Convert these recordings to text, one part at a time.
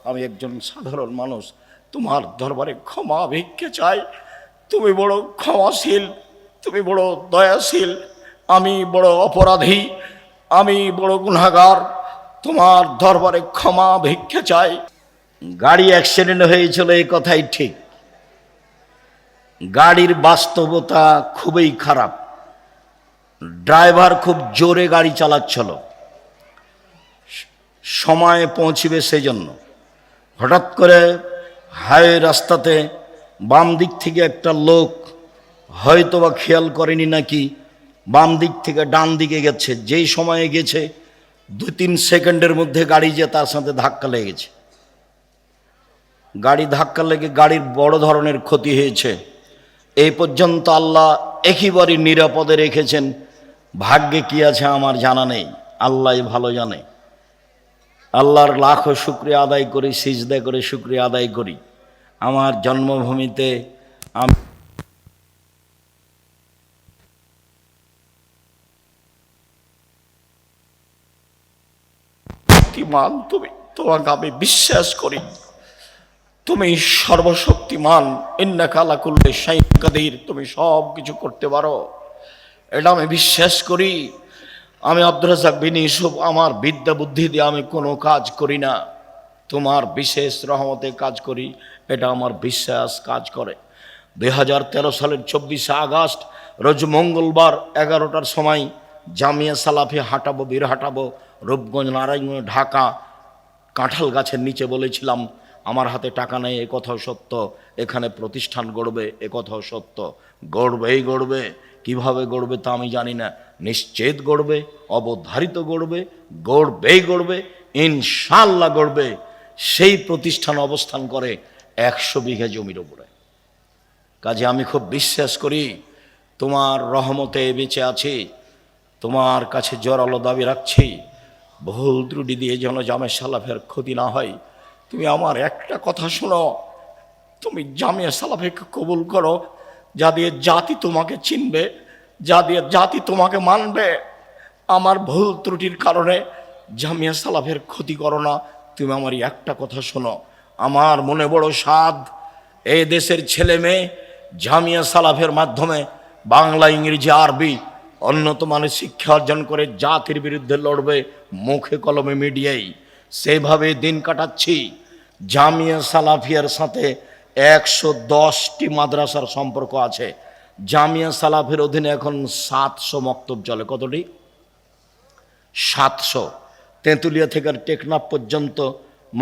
আমি একজন সাধারণ মানুষ, তোমার দরবারে ক্ষমা ভিক্ষে চাই। তুমি বড় ক্ষমাশীল, তুমি বড় দয়াশীল। আমি বড় অপরাধী, আমি বড় গুনাহগার, তোমার দরবারে ক্ষমা ভিক্ষে চাই। গাড়ি অ্যাক্সিডেন্ট হয়েছিল, এই কথাই ঠিক। গাড়ির বাস্তবতা খুবই খারাপ। ড্রাইভার খুব জোরে গাড়ি চালাচ্ছিল, সময়ে পৌঁছবে সেজন্য। হঠাৎ করে হাইওয়ে রাস্তাতে বাম দিক থেকে একটা লোক হয়তোবা খেয়াল করেনি নাকি, বাম দিক থেকে ডান দিকে গেছে। যেই সময়ে গেছে 2-3 সেকেন্ডের মধ্যে গাড়ি যে তার সাথে ধাক্কা লেগেছে। গাড়ি ধাক্কা লেগে গাড়ির বড় ধরনের ক্ষতি হয়েছে। এই পর্যন্ত আল্লাহ একেবারে নিরাপদে রেখেছেন। ভাগ্যে কি আছে আমার জানা নেই, আল্লাহ ভালো জানে। আল্লাহর লাখো শুকরিয়া আদায় করি, সিজদা করে শুকরিয়া আদায় করি। আমার জন্মভূমিতে আমি শক্তিমান, তোমাকে আমি বিশ্বাস করি। তুমি সর্বশক্তিমান, ইন্নাকা আলা কুল্লি শাইইন কাদির, তুমি সব কিছু করতে পারো, এটা আমি বিশ্বাস করি। আমি আব্দুর রাজ্জাক বিন ইউসুফ, আমার বিদ্যা বুদ্ধি দিয়ে আমি কোনো কাজ করি না, তোমার বিশেষ রহমতে কাজ করি, এটা আমার বিশ্বাস কাজ করে। 2013 সালের 24শে আগস্ট রোজ মঙ্গলবার 11টার সময় জামিয়া সালাফি হাঁটাবো, বীর হাঁটাবো, রূপগঞ্জ, নারায়ণগঞ্জ, ঢাকা। কাঁঠাল গাছের নিচে বলেছিলাম আমার হাতে টাকা নেই, এ কথাও সত্য। এখানে প্রতিষ্ঠান গড়বে, এ কথাও সত্য। গড়বেই গড়বে, কিভাবে গড়বে তা আমি জানি না, নিশ্চিত গড়বে, অবধারিত গড়বে, গড়বেই গড়বে, ইনশাআল্লাহ গড়বে। সেই প্রতিষ্ঠান অবস্থান করে 100 বিঘা জমির উপরে। কাজে আমি খুব বিশ্বাস করি তোমার রহমতে বেঁচে আছি, তোমার কাছে জোরালো দাবি রাখছি, ভুল ত্রুটি দিয়ে যেন জামে সালাফের ক্ষতি না হয়। তুমি আমার একটা কথা শোনো, তুমি জামিয়া সালাফিকে কবুল করো, যা দিয়ে জাতি তোমাকে চিনবে, যা দিয়ে জাতি তোমাকে মানবে। আমার ভুল ত্রুটির কারণে জামিয়া সালাফের ক্ষতি করো না। তুমি আমার একটা কথা শোনো, আমার মনে বড় সাধ, এই দেশের ছেলে মেয়ে জামিয়া সালাফের মাধ্যমে বাংলা, ইংরেজি, আরবি উন্নত মানের শিক্ষা অর্জন করে জাতির বিরুদ্ধে লড়বে, মুখে কলমে মিডিয়ায়। সেভাবে দিন কাটাচ্ছি। জামিয়া সালাফিয়ার সাথে 110টি মাদ্রাসার সম্পর্ক আছে। জামিয়া সালাফের অধীনে এখন 700 মক্তব চলে। কতটি? 700। তেঁতুলিয়া থেকে টেকনাফ পর্যন্ত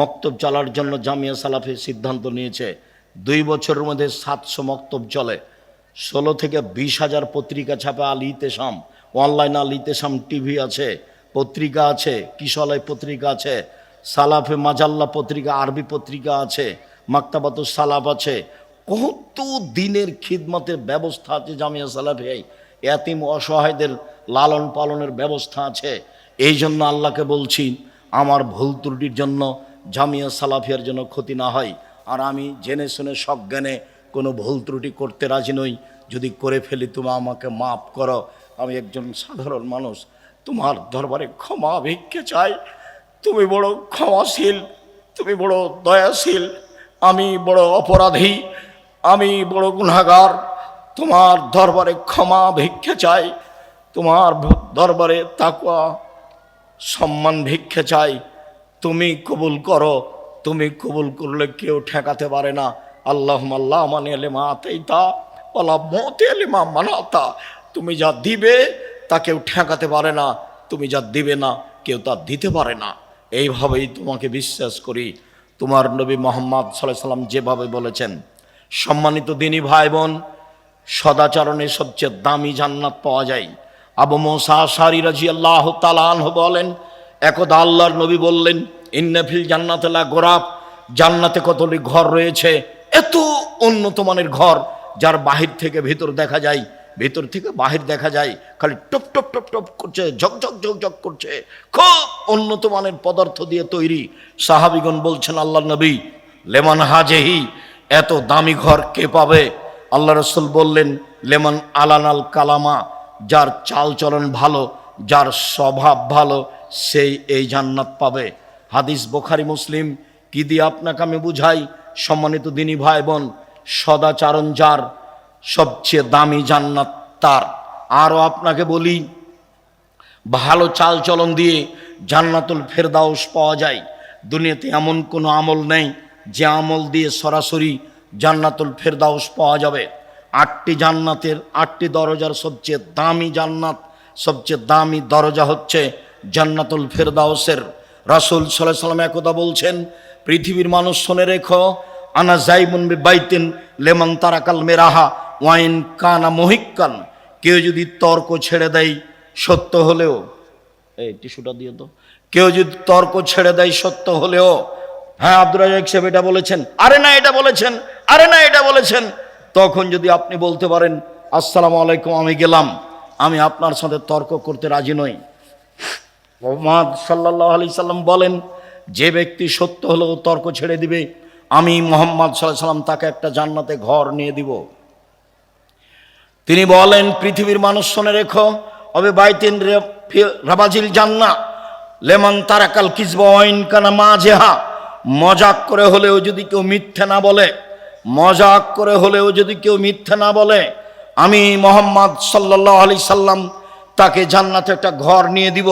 মক্তব চলার জন্য জামিয়া সালাফি সিদ্ধান্ত নিয়েছে। 2 বছরের মধ্যে 700 মক্তব চলে। 16 থেকে 20 হাজার পত্রিকা ছাপে। আল ইতেসাম অনলাইন, আল ইতেসাম টিভি আছে, পত্রিকা আছে, কিশলয় পত্রিকা আছে, সালাফে মাজাল্লা পত্রিকা, আরবি পত্রিকা আছে, মাকতাবাতুস সালাফ আছে। কত দিনের খিদমতের ব্যবস্থা আছে জামিয়া সালাফে। এতিম অসহায়দের লালন পালনের ব্যবস্থা আছে। এই জন্য আল্লাহকে বলছি আমার ভুল ত্রুটির জন্য জামিয়া সালাফিয়ার জন্য ক্ষতি না হয়। আর আমি জেনে শুনে সজ্ঞানে কোনো ভুল ত্রুটি করতে রাজি নই। যদি করে ফেলি তুমি আমাকে মাফ করো। আমি একজন সাধারণ মানুষ, তোমার দরবারে ক্ষমা ভিক্ষে চাই। তুমি বড় ক্ষমাশীল, তুমি বড় দয়াশীল। আমি বড় অপরাধী, আমি বড় গুনাহগার, তোমার দরবারে ক্ষমা ভিক্ষে চাই। তোমার দরবারে তাকওয়া সম্মান ভিক্ষে চাই। তুমি কবুল করো, তুমি কবুল করলে কেউ ঠেকাতে পারে না। আল্লাহুম্মা লা মানিয়া লিমা আতাইতা ওয়ালা মুতিয়া লিমা মানাতা। তুমি যা দিবে তা কেউ ঠেকাতে পারে না, তুমি যা দিবে না কেউ তা দিতে পারে না। এইভাবেই তোমাকে বিশ্বাস করি। তোমার নবী মুহাম্মদ সাল্লাল্লাহু আলাইহি সাল্লাম যেভাবে বলেছেন, সম্মানিত দিনী ভাই বোন, সদাচরণে সবচেয়ে দামি জান্নাত পাওয়া যায়। আবু মুসা আশআরী রাদিয়াল্লাহু তাআলা আনহু বলেন, একদা আল্লাহর নবী বললেন, ইন্না ফিল জান্নাতি লা গোরাব, জান্নাতে কতটি ঘর রয়েছে, এত উন্নত মানের ঘর যার বাহির থেকে ভিতর দেখা যায়, ভিতর থেকে বাহির দেখা যায়, খালি টপ টপ টপ টপ করছে, ঝকঝক ঝকঝক করছে, খুব উন্নত মানের পদার্থ দিয়ে তৈরি। সাহাবীগণ বলছেন, আল্লাহর নবী, লেমান হাজেহি, এত দামি ঘর কে পাবে? আল্লাহ রাসূল বললেন, লেমান আলানাল কালামা, যার চাল চলন ভালো, যার স্বভাব ভালো, সেই এই জান্নাত পাবে। হাদিস বুখারী মুসলিম। কি দিয়ে আপনাকে আমি বুঝাই? সম্মানিত দিনী ভাই বোন, সদাচারণ যার, সবচেয়ে দামি জান্নাত তার। আরও আপনাকে বলি, ভালো চাল চলন দিয়ে জান্নাতুল ফেরদাউস পাওয়া যায়। দুনিয়াতে এমন কোনো আমল নেই যে আমল দিয়ে সরাসরি জান্নাতুল ফেরদাউস পাওয়া যাবে। 8টি জান্নাতের 8টি দরজার সবচেয়ে দামি জান্নাত, সবচেয়ে দামি দরজা হচ্ছে জান্নাতুল ফেরদাউসের। রাসূল সাল্লাল্লাহু আলাইহি ওয়াসাল্লাম একদা বলছেন, পৃথিবীর মানুষ শুনে রেখো, আনা যাইবুন বিবাইতিন লিমান তারাকাল মিরাহা ওয়াইন কানা মুহিক্কান। কেউ যদি তর্ক ছেড়ে দেয় সত্য হলেও, এই টিস্যুটা দিয়ে তো, কেউ যদি তর্ক ছেড়ে দেয় সত্য হলেও, হ্যাঁ আব্দুর রাজ্জাক সাহেব এটা বলেছেন, আরে না এটা বলেছেন, আরে না এটা বলেছেন, তখন যদি আপনি বলতে পারেন আসসালামু আলাইকুম আমি গেলাম, আমি আপনার সাথে তর্ক করতে রাজি নই। মুহাম্মদ সাল্লাল্লাহু আলাইহি সাল্লাম বলেন, যে ব্যক্তি সত্য হলেও তর্ক ছেড়ে দিবে, আমি মুহাম্মদ সাল্লাল্লাহু আলাইহি সাল্লাম তাকে একটা জান্নাতে ঘর নিয়ে দিব। তিনি বলেন, পৃথিবীর মানুষ শুনে রেখো, অবে বাইতিন রাবাজিল জান্নাহ লেমান তারাকাল কিযবা ওয়াইন কানা মাজেহা। মজাক করে হলেও যদি কেউ মিথ্যে না বলে, মজাক করে হলেও যদি কেউ মিথ্যে না বলে, আমি মুহাম্মদ সাল্লাল্লাহু আলাইহি সাল্লাম তাকে জান্নাতে একটা ঘর নিয়ে দিব।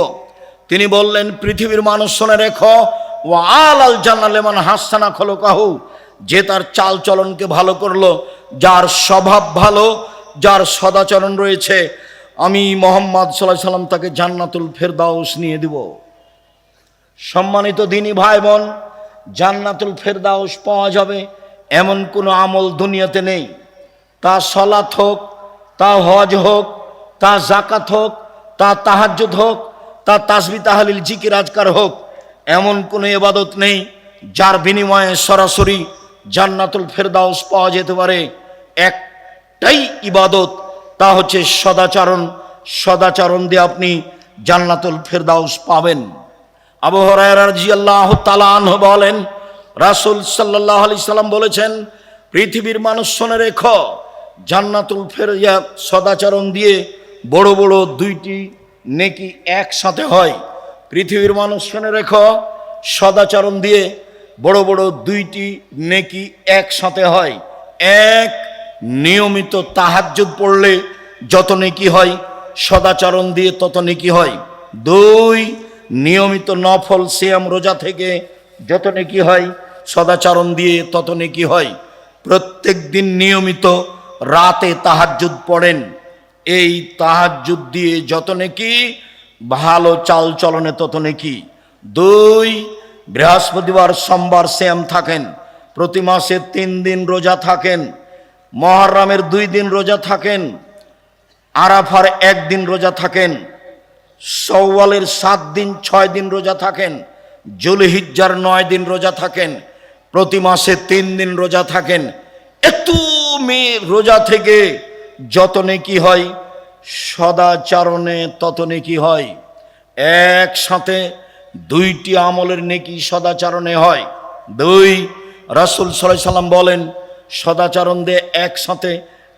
তিনি বললেন, পৃথিবীর মানুষ শুনে রেখো, ওয়া আলাল জান্নাহ লিমান হাসানা খুলুকাহু। যে তার চাল চলনকে ভালো করলো, যার স্বভাব ভালো, যার সদাচরণ রয়েছে, আমি মুহাম্মদ সাল্লাল্লাহু আলাইহি সাল্লাম তাকে জান্নাতুল ফেরদাউস নিয়ে দিব। সম্মানিত দিনী ভাই বোন, জান্নাতুল ফেরদাউস পাওয়া যাবে এমন কোনো আমল দুনিয়াতে নেই। তা সালাত হোক, তা হজ হোক, তা যাকাত হোক, তা তাহাজ্জুদ হোক, তা তাসবিহ তাহলিল জিকির আজকার হোক, এমন কোনো ইবাদত নেই যার বিনিময়ে সরাসরি জান্নাতুল ফেরদাউস পাওয়া যেতে পারে। একটাই ইবাদত, তা হচ্ছে সদাচরণ। সদাচরণ দিয়ে আপনি জান্নাতুল ফেরদাউস পাবেন। আবু হুরায়রা রাদিয়াল্লাহু তাআলা আনহু বলেন, রাসূল সাল্লাল্লাহু আলাইহি সাল্লাম বলেছেন, পৃথিবীর মানুষ শুনে রেখো, জান্নাতুল ফেরদাউস সদাচরণ দিয়ে বড় বড় 2টি নেকি একসাথে হয়। পৃথিবীর মানুষ শুনে রেখো, সদাচরণ দিয়ে বড় বড় 2টি নেকি একসাথে হয়। এক, নিয়মিত তাহাজ্জুদ পড়লে যত নেকি হয়, সদাচরণ দিয়ে তত নেকি হয়। 2, নিয়মিত নফল সিয়াম রোজা থেকে যত নেকি হয়, সদাচরণ দিয়ে তত নেকি হয়। প্রত্যেক দিন নিয়মিত রাতে তাহাজ্জুদ পড়েন, এই তাহাজ্জুদ দিয়ে যত নেকি, ভালো চাল চলনে তত নেকি। 2, বৃহস্পতিবার সোমবার সিয়াম থাকেন, প্রতি মাসে 3 দিন রোজা থাকেন, মুহররমের 2 দিন রোজা থাকেন, আরাফার 1 দিন রোজা থাকেন, শাওয়ালের 7 দিন 6 দিন রোজা থাকেন, যুলহিজ্জার 9 দিন রোজা থাকেন, প্রতি মাসে 3 দিন রোজা থাকেন। এত রোজা থেকে যত নেকি হয়, সদাচরণে তত নেকি হয়। একসাথে 2টি আমলের নেকি সদাচরণে হয়। 2, রাসূল সাল্লাল্লাহু আলাইহি সাল্লাম বলেন, সদাচরণ দিয়ে একসাথে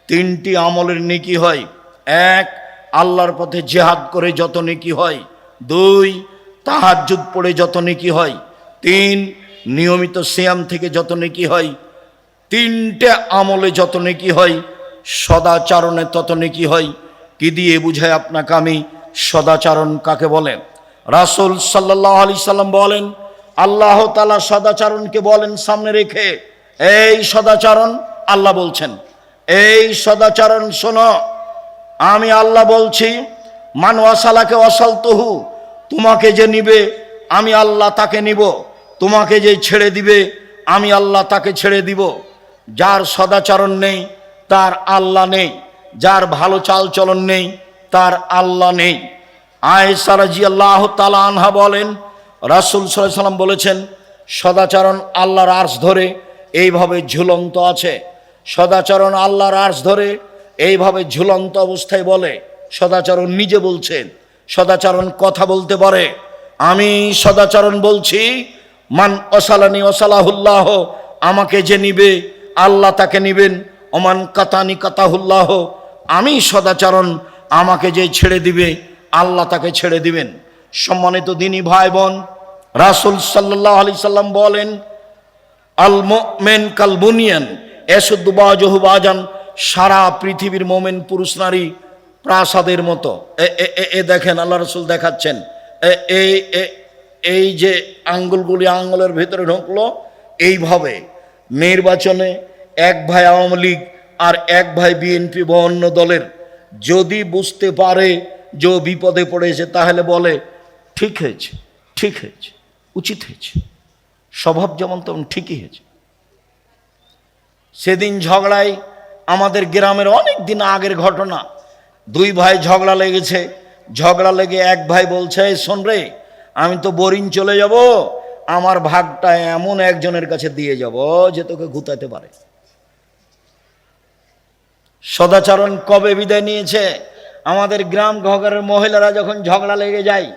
3টি আমলের নেকি হয়। 1, আল্লাহর পথে জিহাদ করে যত নেকি হয়। 2, তাহাজ্জুদ পড়ে যত নেকি হয়। 3, নিয়মিত সিয়াম থেকে যত নেকি হয়। 3টে আমলে যত নেকি হয়, সদাচরণে তত নেকি হয়। কি দিয়ে বুঝায় আপনাকে আমি সদাচরণ কাকে বলে? রাসূল সাল্লাল্লাহু আলাইহি সাল্লাম বলেন, আল্লাহ তাআলা সদাচরণকে বলেন সামনে রেখে, এই সদাচরণ, আল্লাহ বলছেন, এই সদাচরণ শোনো, আমি আল্লাহ বলছি, মান ওয়াসালাকে ওয়াসালতুহু, তোমাকে যে নিবে আমি আল্লাহ তাকে নিব, তোমাকে যে ছেড়ে দিবে আমি আল্লাহ তাকে ছেড়ে দিব। যার সদাচরণ নেই তার আল্লাহ নেই, যার ভালো চাল চলন নেই তার আল্লাহ নেই। আয়েশা রাদিয়াল্লাহু তাআলা আনহা বলেন, রাসূল সাল্লাল্লাহু আলাইহি সাল্লাম বলেছেন, সদাচরণ আল্লাহর আরশ ধরে এইভাবে ঝুলন্ত আছে। সদাচরণ আল্লাহর আরশ ধরে এইভাবে ঝুলন্ত অবস্থায় বলে। সদাচরণ নিজে বলছেন, সদাচরণ কথা বলতে পারে। আমি সদাচরণ বলছি, মান ওয়াসালানি ওয়াসালাহুল্লাহ, আমাকে যে নিবে আল্লাহ তাকে নিবেন। ওমান কাতানি কাতাহুল্লাহ, আমি সদাচরণ, আমাকে যে ছেড়ে দিবে আল্লাহ তাকে ছেড়ে দিবেন। সম্মানিত দিনী ভাই বোন, রাসূল সাল্লাল্লাহু আলাইহি সাল্লাম বলেন, আল মুমিন কাল বুনিয়ান ইয়াশুদ্দু বাযুহু বাযান, সারা পৃথিবীর মোমেন পুরুষ নারী প্রাসাদের মতো। এ দেখেন আল্লাহ রাসূল দেখাচ্ছেন, এই যে আঙ্গুলগুলি আঙ্গুলের ভিতরে ঢুকলো, এইভাবে নির্বাচনে এক ভাই আওয়ামী লীগ আর এক ভাই বিএনপি বা অন্য দলের যদি বুঝতে পারে যে বিপদে পড়েছে, তাহলে বলে ঠিক হয়েছে, ঠিক হয়েছে, উচিত হয়েছে, স্বভাব যেমন তেমন ঠিকই হয়েছে। সেদিন ঝগড়ায় আমাদের গ্রামের অনেক দিন আগের ঘটনা, দুই ভাই ঝগড়া লেগেছে। ঝগড়া লেগে এক ভাই বলছে, শোন রে, আমি তো বোরিং চলে যাব, আমার ভাগটা এমন একজনের কাছে দিয়ে যাব যে তোকে গুতাতে পারে। সদাচরণ কবে বিদায় নিয়েছে? আমাদের গ্রাম ঘরের মহিলারা যখন ঝগড়া লেগে যায়,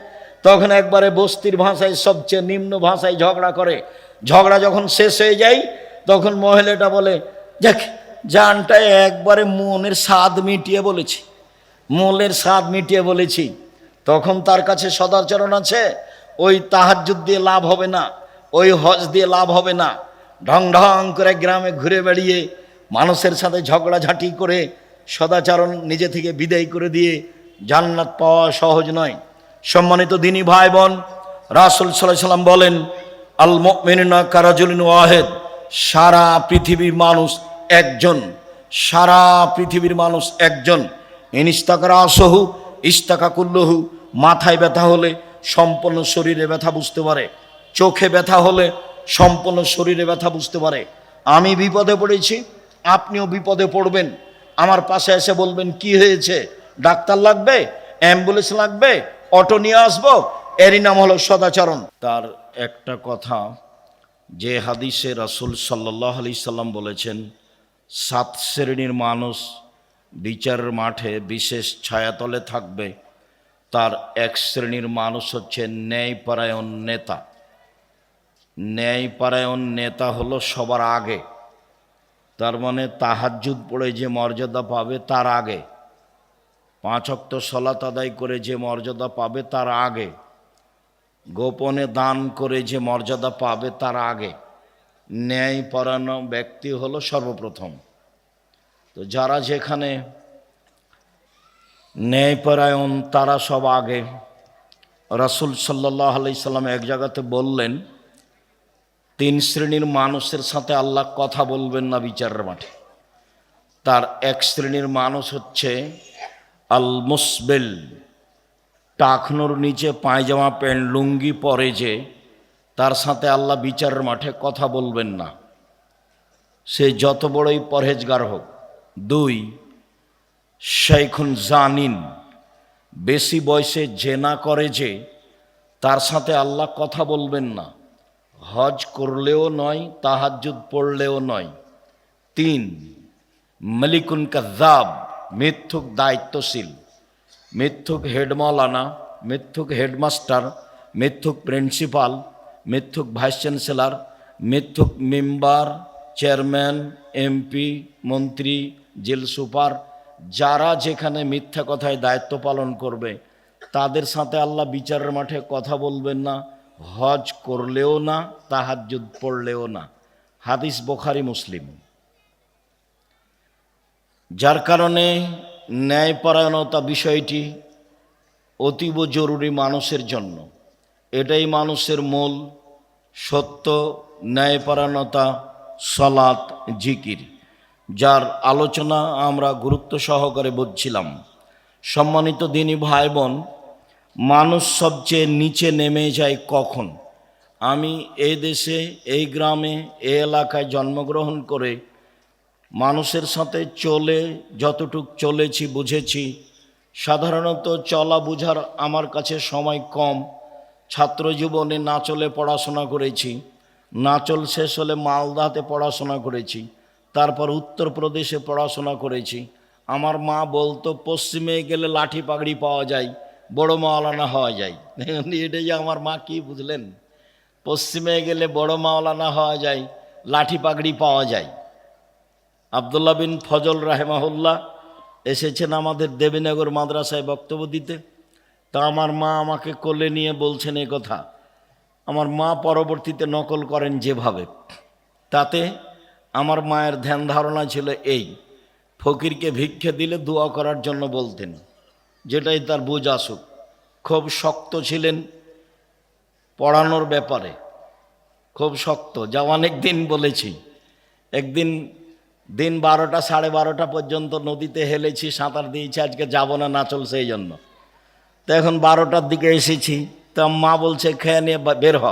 তখন একবারে বস্তির ভাষায়, সবচেয়ে নিম্ন ভাষায় ঝগড়া করে। ঝগড়া যখন শেষ হয়ে যায়, তখন মহিলাটা বলে, দেখ জানটা একবারে মনের স্বাদ মিটিয়ে বলেছি, মনের স্বাদ মিটিয়ে বলেছি। তখন তার কাছে সদাচরণ আছে, ওই তাহাজ্জুদ দিয়ে লাভ হবে না, ওই হজ দিয়ে লাভ হবে না। ঢং ঢং করে গ্রামে ঘুরে বেড়িয়ে মানুষের সাথে ঝগড়াঝাঁটি করে সদাচরণ নিজে থেকে বিদায় করে দিয়ে জান্নাত পাওয়া সহজ নয়। সম্মানিত দিনী ভাই বোন, রাসূল সাল্লাল্লাহু আলাইহি সাল্লাম বলেন, আল মুমিনুনা কারাজুলিন ওয়াহিদ, সারা পৃথিবীর মানুষ একজন, সারা পৃথিবীর মানুষ একজন। ইনিস্তাকারা আসহু ইস্তাকা কুল্লহু, মাথায় ব্যথা হলে সম্পূর্ণ শরীরে ব্যথা বুঝতে পারে, চোখে ব্যথা হলে সম্পূর্ণ শরীরে ব্যথা বুঝতে পারে। আমি বিপদে পড়েছি, আপনিও বিপদে পড়বেন, আমার পাশে এসে বলবেন কি হয়েছে, ডাক্তার লাগবে, অ্যাম্বুলেন্স লাগবে, অটো নিয়ে আসবো, এরই নাম হলো সদাচরণ। তার একটা কথা, যে হাদিসে রাসূল সাল্লাল্লাহু আলাইহি সাল্লাম বলেছেন, 7 শ্রেণীর মানুষ বিচারের মাঠে বিশেষ ছায়াতলে থাকবে। তার এক শ্রেণীর মানুষ হচ্ছে ন্যায়পরায়ণ নেতা। ন্যায়পরায়ণ নেতা হলো সবার আগে, তার মানে তাহাজ্জুদ পড়ে যে মর্যাদা পাবে তার আগে, 5 ওয়াক্ত সালাত আদায় করে যে মর্যাদা পাবে তার আগে, গোপনে দান করে যে মর্যাদা পাবে তার আগে। ন্যায়পরায়ণ ব্যক্তি হলো সর্বপ্রথম। তো যারা যেখানে ন্যায়পরায়ণ তারা সব আগে। রাসূল সাল্লাল্লাহু আলাইহি সাল্লাম এক জায়গাতে বললেন, 3 শ্রেণীর মানুষের সাথে আল্লাহ কথা বলবেন না বিচারের মাঠে। তার এক শ্রেণীর মানুষ হচ্ছে আল মুসবিল, টাকনোর নিচে পায়জামা প্যান্ট লুঙ্গি পরে যে, তার সাথে আল্লাহ বিচারের মাঠে কথা বলবেন না, সে যত বড়ই পরহেজগার হোক। 2 শাইখুন জানিন, বেশি বয়সে জেনা করে যে, তার সাথে আল্লাহ কথা বলবেন না, হজ করলেও নয়, তাহাজ্জুদ পড়লেও নয়। 3 মালিকুন কাযাব, মিথ্যুক দায়িত্বশীল, মিথ্যুক হেডমাওলানা, মিথ্যুক হেডমাস্টার, মিথ্যুক প্রিন্সিপাল, মিথ্যুক ভাইস চ্যান্সেলর, মিথ্যুক মেম্বার, চেয়ারম্যান, এমপি, মন্ত্রী, জেল সুপার, যারা যেখানে মিথ্যা কথায় দায়িত্ব পালন করবে, তাদের সাথে আল্লাহ বিচারের মাঠে কথা বলবেন না, হজ করলেও না, তাহাজ্জুদ পড়লেও না। হাদিস বুখারী মুসলিম। যার কারণে ন্যায়পরায়ণতা বিষয়টি অতীব জরুরি মানুষের জন্য। এটাই মানুষের মূল সত্য, ন্যায়পরায়ণতা, সালাত, জিকির, যার আলোচনা আমরা গুরুত্ব সহকারে বুঝছিলাম। সম্মানিত দিনী ভাই বোন, মানুষ সবচেয়ে নিচে নেমে যায় কখন? আমি এই দেশে, এই গ্রামে, এই এলাকায় জন্মগ্রহণ করে মানুষের সাথে চলে যতটুক চলেছি, বুঝেছি, সাধারণত চলা বুঝার আমার কাছে সময় কম। ছাত্র জীবনে নাচলে পড়াশোনা করেছি, নাচল শেষ হলে মালদাতে পড়াশোনা করেছি, তারপর উত্তরপ্রদেশে পড়াশোনা করেছি। আমার মা বলতো, পশ্চিমে গেলে লাঠি পাগড়ি পাওয়া যায়, বড় মাওলানা হওয়া যায়। এটা যে আমার মা কি বুঝলেন, পশ্চিমে গেলে বড় মাওলানা হওয়া যায়, লাঠি পাগড়ি পাওয়া যায়। আব্দুল্লাহ বিন ফজল রাহেমাহুল্লাহ এসেছেন আমাদের দেবীনগর মাদ্রাসায় বক্তব্য দিতে। তা আমার মা আমাকে কোলে নিয়ে বলছেন এ কথা। আমার মা পরবর্তীতে নকল করেন যেভাবে, তাতে আমার মায়ের ধ্যান ধারণা ছিল এই, ফকিরকে ভিক্ষে দিলে দোয়া করার জন্য বলতেন, যেটাই তার বুঝ আসুক। খুব শক্ত ছিলেন পড়ানোর ব্যাপারে, খুব শক্ত, যা অনেক দিন বলেছি। একদিন দিন 12টা 12:30 পর্যন্ত নদীতে হেলেছি, সাঁতার দিয়েছি, আজকে যাব না, না চলছে এই জন্য। তো এখন 12টার দিকে এসেছি, তা মা বলছে খেয়ে নিয়ে বের হ,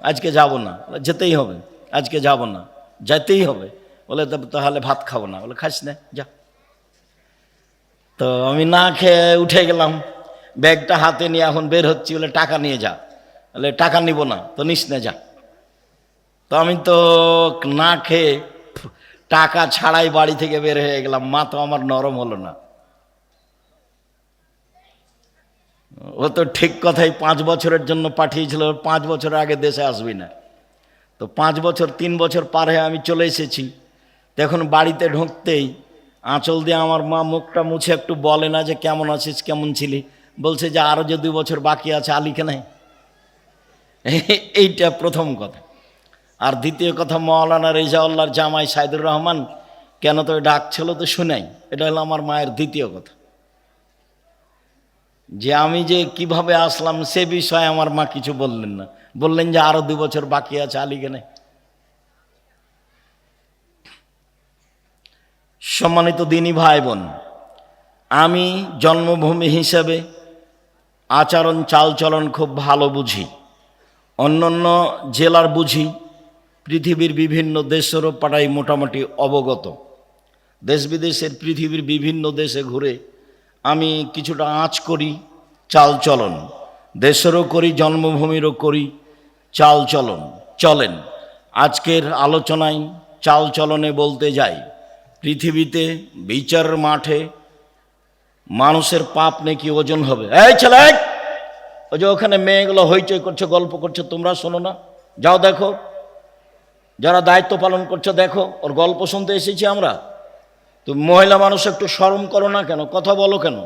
আজকে যাব না। যেতেই হবে, আজকে যাব না, যেতেই হবে। বলে তাহলে ভাত খাবো না। বলে খাস না, যা। তো আমি না খেয়ে উঠে গেলাম, ব্যাগটা হাতে নিয়ে এখন বের হচ্ছি। বলে টাকা নিয়ে যা। বলে টাকা নিব না। তো নিস না, যা। তো আমি তো না খেয়ে টাকা ছাড়াই বাড়ি থেকে বের হয়ে গেলাম। মা তো আমার নরম হলো না। ও তো ঠিক কথাই 5 বছরের জন্য পাঠিয়েছিল, 5 বছরের আগে দেশে আসবি না। তো 5 বছর 3 বছর পার হয়ে আমি চলে এসেছি। এখন বাড়িতে ঢুকতেই আঁচল দিয়ে আমার মা মুখটা মুছে একটু বলে না যে কেমন আছিস, কেমন ছিলি। বলছে যে আরও যে 2 বছর বাকি আছে, আলিকে নাই। এইটা প্রথম কথা। আর দ্বিতীয় কথা, মৌলানা রেজাউল্লাহর জামাই সাইদুর রহমান কেন তো ডাকছিল তো শুনাই। এটা হলো আমার মায়ের দ্বিতীয় কথা। যে আমি যে কিভাবে আসলাম সে বিষয়ে আমার মা কিছু বললেন না, বললেন যে আরো 2 বছর বাকি আছে, আলিকে নাই। সম্মানিত দিনী ভাই বোন, আমি জন্মভূমি হিসেবে আচরণ চালচলন খুব ভালো বুঝি, অন্যান্য জেলার বুঝি, পৃথিবীর বিভিন্ন দেশেরও পাড়ায় মোটামুটি অবগত। দেশ বিদেশের পৃথিবীর বিভিন্ন দেশে ঘুরে আমি কিছুটা আঁচ করি চালচলন, দেশেরও করি, জন্মভূমিরও করি চালচলন। চলেন আজকের আলোচনায় চালচলনে বলতে যাই, পৃথিবীতে বিচার মাঠে মানুষের পাপ নাকি ওজন হবে। এই ছেলে, ওই যে ওখানে মেয়েগুলো হইচই করছে, গল্প করছে, তোমরা শোনো না? যাও দেখো, যারা দায়িত্ব পালন করছে দেখো, ওর গল্প শুনতে এসেছি আমরা। তুমি মহিলা মানুষ একটু শরম করো না কেন? কথা বলো কেন?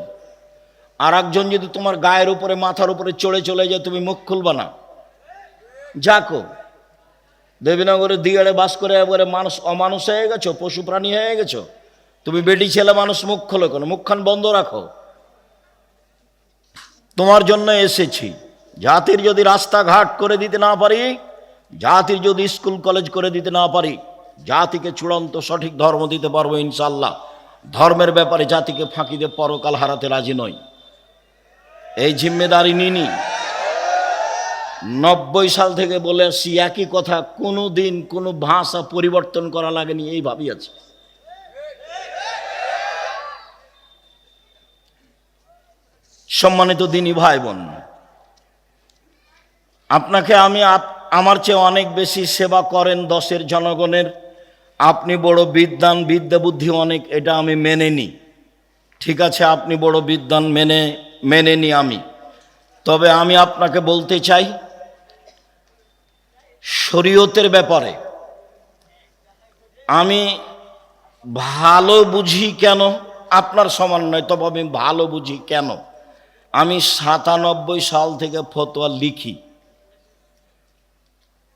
আর একজন যদি তোমার গায়ের উপরে মাথার উপরে চলে যায়, তুমি মুখ খুলবা না? যাকো, দেবীনগরে দিয়াড়ে বাস করে একবারে মানুষ অমানুষ হয়ে গেছো, পশু প্রাণী হয়ে গেছো। তুমি বেটি ছেলে মানুষ, মুখ খোলো কেন? মুখখান বন্ধ রাখো। তোমার জন্য এসেছি। জাতির যদি রাস্তাঘাট করে দিতে না পারি, জাতির যদি স্কুল কলেজ করে দিতে না পারি, জাতিকে চূড়ান্ত সঠিক ধর্ম দিতে পারবো ইনশাল্লাহ। ধর্মের ব্যাপারে জাতিকে ফাঁকি দিয়ে পরকাল হারাতে রাজি নই। এই জিম্মেদারি নিনি। 90 সাল থেকে বলে আসছি একই কথা, কোনো দিন কোনো ভাষা পরিবর্তন করা লাগেনি, এই ভাবি আছে। সম্মানিত দিনী ভাই বোন, আপনাকে আমি আমার চেয়ে অনেক বেশি সেবা করেন দেশের জনগণের। আপনি বড় বিদ্বান, বিদ্যা বুদ্ধি অনেক, এটা আমি মেনে নিই। ঠিক আছে, আপনি বড় বিদ্বান, মেনে নিই আমি। তবে আমি আপনাকে বলতে চাই, শরীয়তের ব্যাপারে আমি ভালো বুঝি কেন, আপনার সমান নয়, তবে আমি ভালো বুঝি কেন। আমি 97 সাল থেকে ফতোয়া লিখি,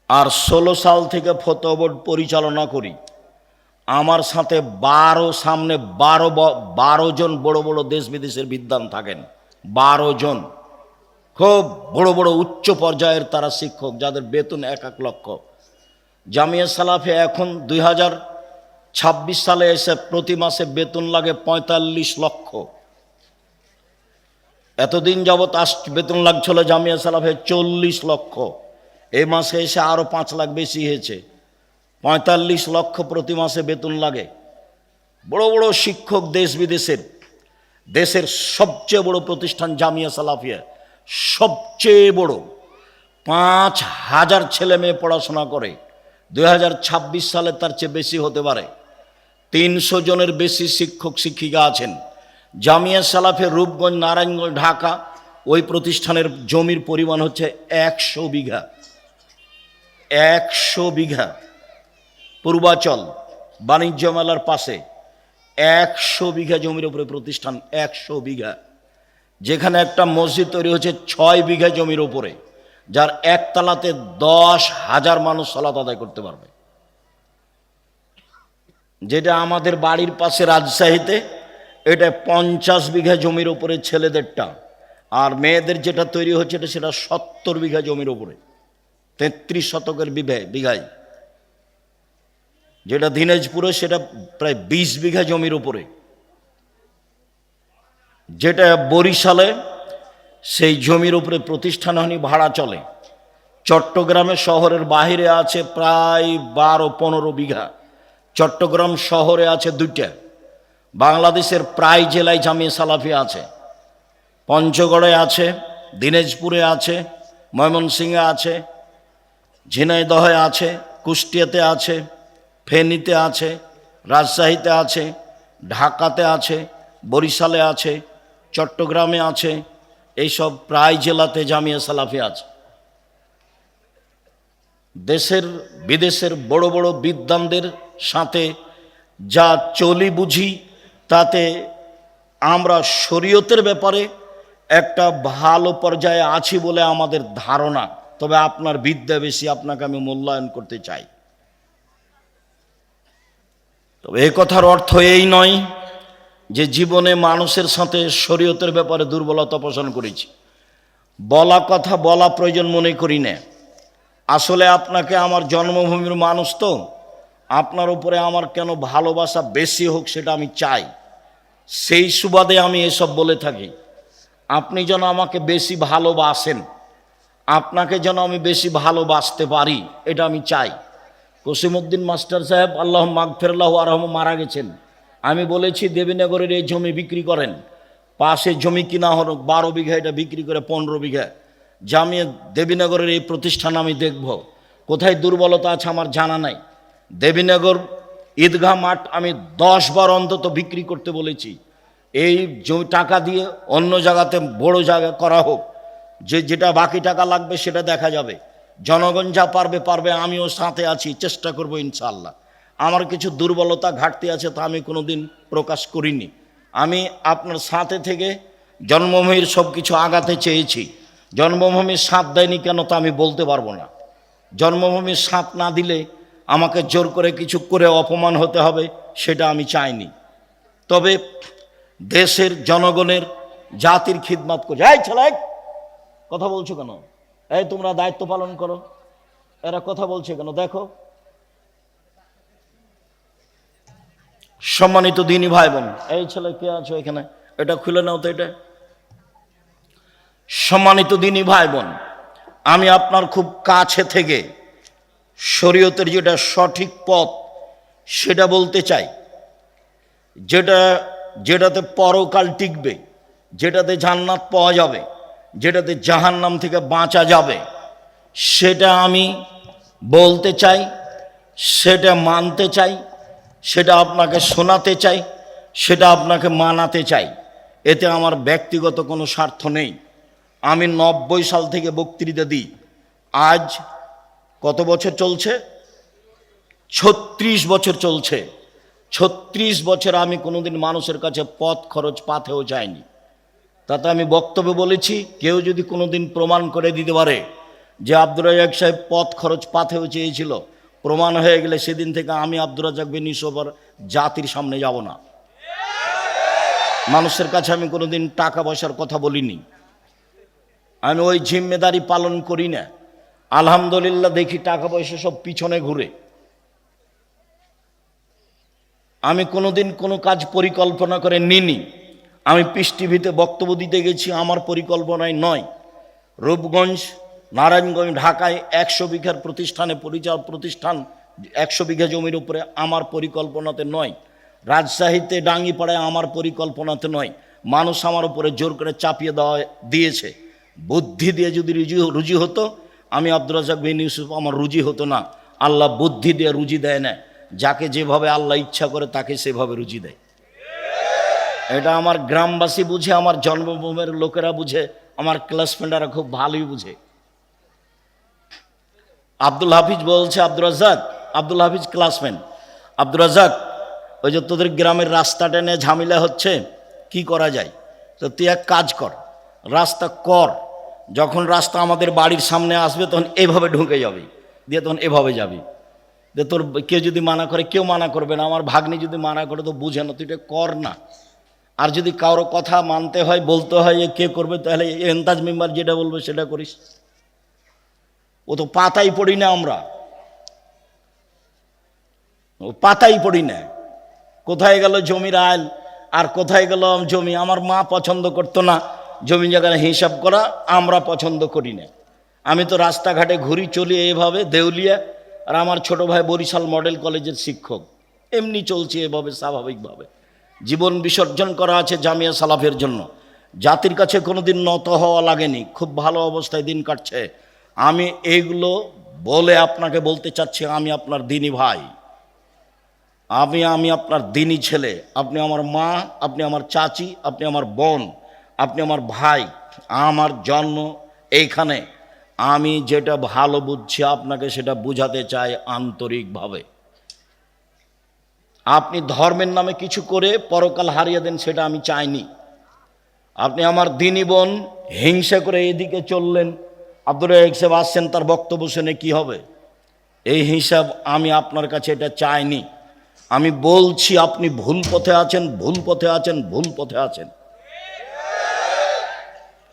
আর 16 সাল থেকে ফতোয়া বোর্ড পরিচালনা করি। আমার সাথে 12 জন বড় বড় দেশ বিদেশের বিদ্বান থাকেন। 12 জন খুব বড় বড় উচ্চ পর্যায়ের তারা শিক্ষক, যাদের বেতন 1 লক্ষ। জামিয়া সালাফে এখন 2026 সালে এসে প্রতি মাসে বেতন লাগে 45 লক্ষ। এতদিন যাবৎ বেতন লাগছিল জামিয়া সালাফে 40 লক্ষ। এই মাসে এসে আরো 5 লাখ বেশি হয়েছে, 45 লক্ষ প্রতি মাসে বেতন লাগে। বড় বড় শিক্ষক দেশ বিদেশের। দেশের সবচেয়ে বড় প্রতিষ্ঠান জামিয়া সালাফিয়া, সবচেয়ে বড়। 5000 ছেলে মেয়ে পড়াশোনা করে। 2026 সালে তার চেয়ে বেশি হতে পারে। 300 জনের বেশি শিক্ষক শিক্ষিকা আছেন। জামিয়া সালাফে রূপগঞ্জ, নারায়ণগঞ্জ, ঢাকা, ওই প্রতিষ্ঠানের জমির পরিমাণ হচ্ছে 100 বিঘা। 100 বিঘা। পূর্বাচল বাণিজ্য মেলার পাশে 100 বিঘা জমির উপরে প্রতিষ্ঠান, 100 বিঘা। যেখানে একটা মসজিদ তৈরি হচ্ছে 6 বিঘা জমির উপরে, যার একতলাতে 10,000 মানুষ সালাত আদায় করতে পারবে। যেটা আমাদের বাড়ির পাশে রাজশাহীতে, এটা 50 বিঘা জমির উপরে ছেলেদেরটা, আর মেয়েদের যেটা তৈরি হচ্ছে সেটা 70 বিঘা জমির উপরে, 33 শতকের বিঘায়। যেটা দিনাজপুরে সেটা প্রায় 20 বিঘা জমির উপরে। যেটা বরিশালে সেই জমির উপরে প্রতিষ্ঠান হয়নি, ভাড়া চলে। চট্টগ্রামে শহরের বাহিরে আছে প্রায় 12-15 বিঘা। চট্টগ্রাম শহরে আছে 2টা। বাংলাদেশের প্রায় জেলায় জামিয়া সালাফিয়া আছে। পঞ্চগড়ে আছে, দিনাজপুরে আছে, ময়মনসিংহে আছে, ঝিনাইদহে আছে, কুষ্টিয়াতে আছে, ফেনীতে আছে, রাজশাহীতে আছে, ঢাকাতে আছে, বরিশালে আছে, চট্টগ্রামে আছে। এইসব প্রায় জেলাতে জামিয়া সালাফিয়া আছে। দেশের বিদেশের বড় বড় বিদ্বানদের সাথে যা চলি বুঝি, তাতে আমরা শরীয়তের ব্যাপারে একটা ভালো পর্যায়ে আছি বলে আমাদের ধারণা। তবে আপনার বিদ্যা বেশি, আপনাকে আমি মূল্যায়ন করতে চাই। তবে এ কথার অর্থ এই নয় যে জীবনে মানুষের সাথে শরীয়তের ব্যাপারে দুর্বলতা পোষণ করেছি। বলা কথা বলা প্রয়োজন মনে করি না। আসলে আপনাকে, আমার জন্মভূমির মানুষ তো, আপনার উপরে আমার কেন ভালোবাসা বেশি হোক সেটা আমি চাই। সেই সুবাদে আমি এসব বলে থাকি। আপনি যেন আমাকে বেশি ভালোবাসেন, আপনাকে যেন আমি বেশি ভালোবাসতে পারি, এটা আমি চাই। কসিমউদ্দিন মাস্টার সাহেব আল্লাহ মাগফিরাল্লাহু আরহাম মারা গেছেন। আমি বলেছি দেবীনগরের এই জমি বিক্রি করেন, পাশে জমি কিনা হলো 12 বিঘা, এটা বিক্রি করে 15 বিঘা। জামিয়া দেবীনগরের এই প্রতিষ্ঠান আমি দেখব। কোথায় দুর্বলতা আছে আমার জানা নাই। দেবীনগর ঈদগাহ মাঠ আমি 10 বার অন্তত বিক্রি করতে বলেছি। এই জমি টাকা দিয়ে অন্য জায়গাতে বড় জায়গা করা হোক, যেটা বাকি টাকা লাগবে সেটা দেখা যাবে। জনগণ যা পারবে পারবে, আমিও সাথে আছি, চেষ্টা করব ইনশাআল্লাহ। আমার কিছু দুর্বলতা ঘাটতি আছে, তা আমি কোনোদিন প্রকাশ করিনি। আমি আপনার সাথে থেকে জন্মভূমির সব কিছু আগাতে চেয়েছি। জন্মভূমির সাথ দেয়নি কেন তা আমি বলতে পারবো না। জন্মভূমির সাথ না দিলে আমাকে জোর করে কিছু করে অপমান হতে হবে, সেটা আমি চাইনি। তবে দেশের জনগণের জাতির খিদমত করে। এই ছেলে, কথা বলছো কেন? এই তোমরা দায়িত্ব পালন করো, এরা কথা বলছে কেন? দেখো। সম্মানিত দিনী ভাই বোন, এই ছেলে কে আছো এখানে, এটা খুলে নাও তো এটা। সম্মানিত দিনী ভাই বোন, আমি আপনার খুব কাছে থেকে শরীয়তের যেটা সঠিক পথ সেটা বলতে চাই। যেটাতে পরকাল টিকবে, যেটাতে জান্নাত পাওয়া যাবে, যেটাতে জাহান্নাম থেকে বাঁচা যাবে, সেটা আমি বলতে চাই, সেটা মানতে চাই, সেটা আপনাকে শোনাতে চাই, সেটা আপনাকে মানাতে চাই। এতে আমার ব্যক্তিগত কোনো স্বার্থ নেই। আমি 90 সাল থেকে বক্তৃতা দিই। আজ কত বছর চলছে? 36 বছর চলছে। 36 বছর আমি কোনোদিন মানুষের কাছে পথ খরচ পাথেও যাইনি। তাতে আমি বক্তব্য বলেছি, কেউ যদি কোনোদিন প্রমাণ করে দিতে পারে যে আব্দুর রাজ্জাক সাহেব পথ খরচ পাথেও চেয়েছিল, প্রমাণ হয়ে গেলে সেদিন থেকে আমি আব্দুর রাজ্জাক বিন ইউসুফ জাতির সামনে যাব না। মানুষের কাছে আমি কোনোদিন টাকা পয়সার কথা বলিনি। আমি ওই জিম্মেদারি পালন করি না। আলহামদুলিল্লাহ দেখি টাকা পয়সা সব পিছনে ঘুরে। আমি কোনোদিন কোনো কাজ পরিকল্পনা করে নিইনি। আমি পিস টিভিতে বক্তব্য দিতে গেছি, আমার পরিকল্পনায় নয়। রূপগঞ্জ, নারায়ণগঞ্জ, ঢাকায় 100 বিঘার প্রতিষ্ঠান 100 বিঘা জমির উপরে, আমার পরিকল্পনাতে নয়। রাজশাহীতে ডাঙ্গিপাড়ায় আমার পরিকল্পনাতে নয়। মানুষ আমার উপরে জোর করে চাপিয়ে দিয়েছে। বুদ্ধি দিয়ে যদি রুজি হতো, আমি আব্দুর রাজ্জাক বিন ইউসুফ আমার রুজি হতো না। আল্লাহ বুদ্ধি দিয়ে রুজি দেয় না, যাকে যেভাবে আল্লাহ ইচ্ছা করে তাকে সেভাবে রুজি দেয়। এটা আমার গ্রামবাসী বুঝে, আমার জন্মভূমির লোকেরা বুঝে, আমার ক্লাসমেটরা খুব ভালোই বুঝে। আব্দুল হাফিজ বলছে, আব্দুল হাফিজ ক্লাসমেট, আব্দুর রাজ্জাক, ওই যে তোদের গ্রামের রাস্তাটা নিয়ে ঝামেলা হচ্ছে, কি করা যায়? তো তুই এক কাজ কর, রাস্তা কর। যখন রাস্তা আমাদের বাড়ির সামনে আসবে তখন এভাবে ঢুকে যাবি, দিয়ে তখন এভাবে যাবি। যে তোর কেউ যদি মানা করে, কেউ মানা করবে না। আমার ভাগ্নি যদি মানা করে তো বুঝে না, তুই এটা কর না। আর যদি কারো কথা মানতে হয়, বলতে হয়, এ কে করবে, তাহলে এন্তাজ মেম্বার যেটা বলবে সেটা করিস। ও তো পাতাই পড়ি না, আমরা ও পাতাই পড়ি না। কোথায় গেল জমির আইল, আর কোথায় গেল জমি। আমার মা পছন্দ করতো না জমি জায়গায় হিসাব করা, আমরা পছন্দ করি না। আমি তো রাস্তাঘাটে ঘুরি চলি এভাবে দেউলিয়া, আর আমার ছোট ভাই বরিশাল মডেল কলেজের শিক্ষক। এমনি চলছে এভাবে স্বাভাবিকভাবে। জীবন বিসর্জন করা আছে জামিয়া সালাফের জন্য। জাতির কাছে কোনোদিন নত হওয়া লাগেনি, খুব ভালো অবস্থায় দিন কাটছে। আমি এইগুলো বলে আপনাকে বলতে চাচ্ছি, আমি আপনার দিনী ভাই, আমি আপনার দিনী ছেলে। আপনি আমার মা, আপনি আমার চাচি, আপনি আমার বোন, আপনি আমার ভাই। আমার জন্ম এইখানে। আমি যেটা ভালো বুঝছি আপনাকে সেটা বুঝাতে চাই আন্তরিকভাবে। আপনি ধর্মের নামে কিছু করে পরকাল হারিয়ে দেন, সেটা আমি চাইনি। আপনি আমার দিনী বোন, হিংসা করে এদিকে চললেন, আব্দুর রাজ্জাক সাহেব আসছেন, তার বক্তব্য শুনে কি হবে, এই হিসাব আমি আপনার কাছে এটা চাইনি। আমি বলছি আপনি ভুল পথে আছেন, ভুল পথে আছেন, ভুল পথে আছেন।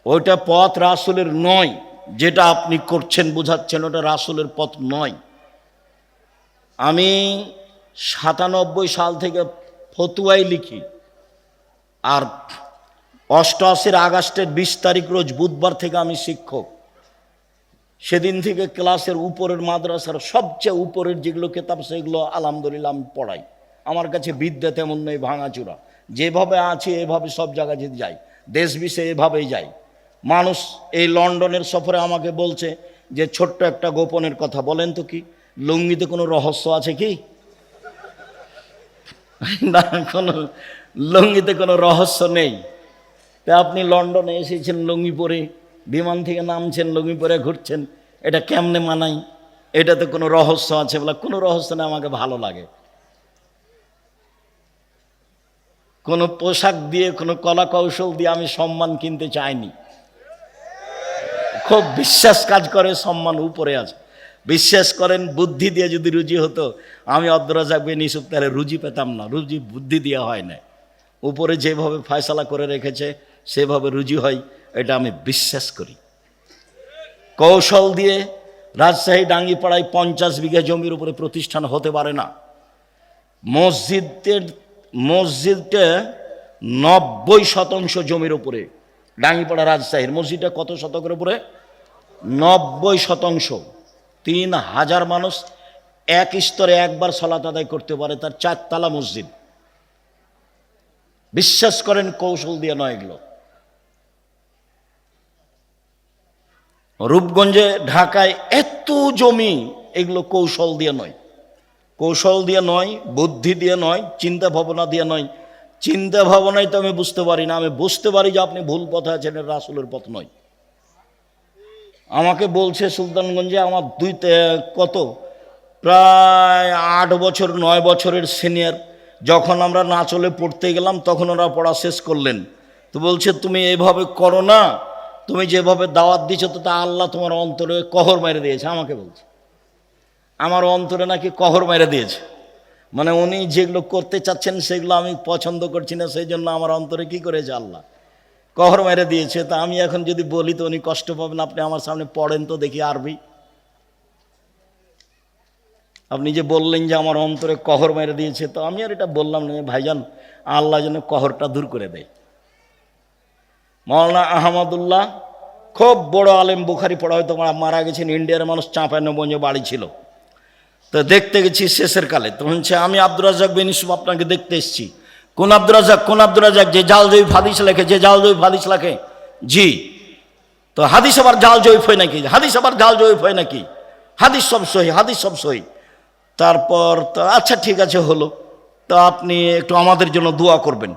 ওইটা পথ রাসূলের নয়, যেটা আপনি করছেন বোঝাচ্ছেন, ওটা রাসূলের পথ নয়। আমি 97 সাল থেকে ফতুয়াই লিখি, আর 88 আগস্টের 20 তারিখ রোজ বুধবার থেকে আমি শিক্ষক। সেদিন থেকে ক্লাসের উপরের মাদ্রাসার সবচেয়ে উপরের যেগুলো কেতাব সেগুলো আলহামদুলিল্লাহ আমি পড়াই। আমার কাছে বিদ্যা তেমন নেই, ভাঙাচোরা। যেভাবে আছে এভাবে সব জায়গায় যদি যাই, দেশ বিশে এভাবেই যাই। মানুষ এই লন্ডনের সফরে আমাকে বলছে যে ছোট্ট একটা গোপনের কথা বলেন তো, কি লুঙ্গিতে কোনো রহস্য আছে কি? না, কোনো লুঙ্গিতে কোনো রহস্য নেই। তা আপনি লন্ডনে এসেছেন লুঙ্গি পরে, বিমান থেকে নামছেন লুঙ্গি পরে ঘুরছেন, এটা কেমনে মানাই? এটাতে কোনো রহস্য আছে? বলে কোনো রহস্য নেই, আমাকে ভালো লাগে। কোনো পোশাক দিয়ে, কোনো কলা কৌশল দিয়ে আমি সম্মান কিনতে চাইনি। খুব বিশ্বাস কাজ করে, সম্মান উপরে আছে। বিশ্বাস করেন, বুদ্ধি দিয়ে যদি রুজি হতো, আমি আব্দুর রাজ্জাক বিন ইউসুফ তাহলে রুজি পেতাম না। রুজি বুদ্ধি দিয়ে হয় না, উপরে যেভাবে ফয়সালা করে রেখেছে সেভাবে রুজি হয়, এটা আমি বিশ্বাস করি। কৌশল দিয়ে রাজশাহী ডাঙ্গিপাড়ায় 50 বিঘা জমির উপরে প্রতিষ্ঠান হতে পারে না। মসজিদটা 90% জমির উপরে। ডাঙ্গিপাড়া রাজশাহীর মসজিদটা কত শতকের উপরে? 90%। 3000 মানুষ এক স্তরে একবার সালাত আদায় করতে পারে, তার 4 তলা মসজিদ। বিশ্বাস করেন, কৌশল দিয়ে নয় এগুলো। রূপগঞ্জে, ঢাকায় এত জমি, এগুলো কৌশল দিয়ে নয়। কৌশল দিয়ে নয়, বুদ্ধি দিয়ে নয়, চিন্তা ভাবনা দিয়ে নয়। চিন্তা ভাবনাই তো আমি বুঝতে পারি না। আমি বুঝতে পারি যে আপনি ভুল পথে আছেন, এটা রাসূলের পথ নয়। আমাকে বলছে সুলতানগঞ্জে আমার প্রায় 8 বছর 9 বছরের সিনিয়র, যখন আমরা নাচলে পড়তে গেলাম তখন ওরা পড়া শেষ করলেন। তো বলছে তুমি এইভাবে করো না, তুমি যেভাবে দাওয়াত দিচ্ছ তো তা আল্লাহ তোমার অন্তরে কহর মেরে দিয়েছে। আমাকে বলছে আমার অন্তরে নাকি কহর মেরে দিয়েছে, মানে উনি যেগুলো করতে চাচ্ছেন সেগুলো আমি পছন্দ করছি না, সেই জন্য আমার অন্তরে কি করেছে আল্লাহ কহর মেরে দিয়েছে। তা আমি এখন যদি বলি তো উনি কষ্ট পাবেন। আপনি আমার সামনে পড়েন তো দেখি আরবি। আপনি যে বললেন যে আমার অন্তরে কহর মেরে দিয়েছে, তো আমি আর এটা বললাম না ভাইজান, আল্লাহ যেন কহরটা দূর করে দেয়। মাওলানা আহমদুল্লাহ খুব বড় আলেম, বুখারি পড়া, হয়তো মারা গেছেন। ইন্ডিয়ার মানুষ, চাঁপাইনবাবগঞ্জে বাড়ি ছিল। তো দেখতে গেছি শেষের কালে, তো বলছে আমি আব্দুর রাজ্জাক বিন ইউসুফ আপনাকে দেখতে এসেছি। কোন আব্দুর রাজ্জাক? কোন আব্দুর রাজ্জাক? যে জাল জয়ীফ হাদিস লেখে, যে জাল জয়ীফ হাদিস লেখে। জি। তো হাদিস আবার জাল জয়ীফ হয় নাকি? হাদিস আবার জাল জয়ীফ হয় নাকি? হাদিস সব সহি, হাদিস সব সহি। তারপর তো আচ্ছা ঠিক আছে হলো, তো আপনি একটু আমাদের জন্য দোয়া করবেন।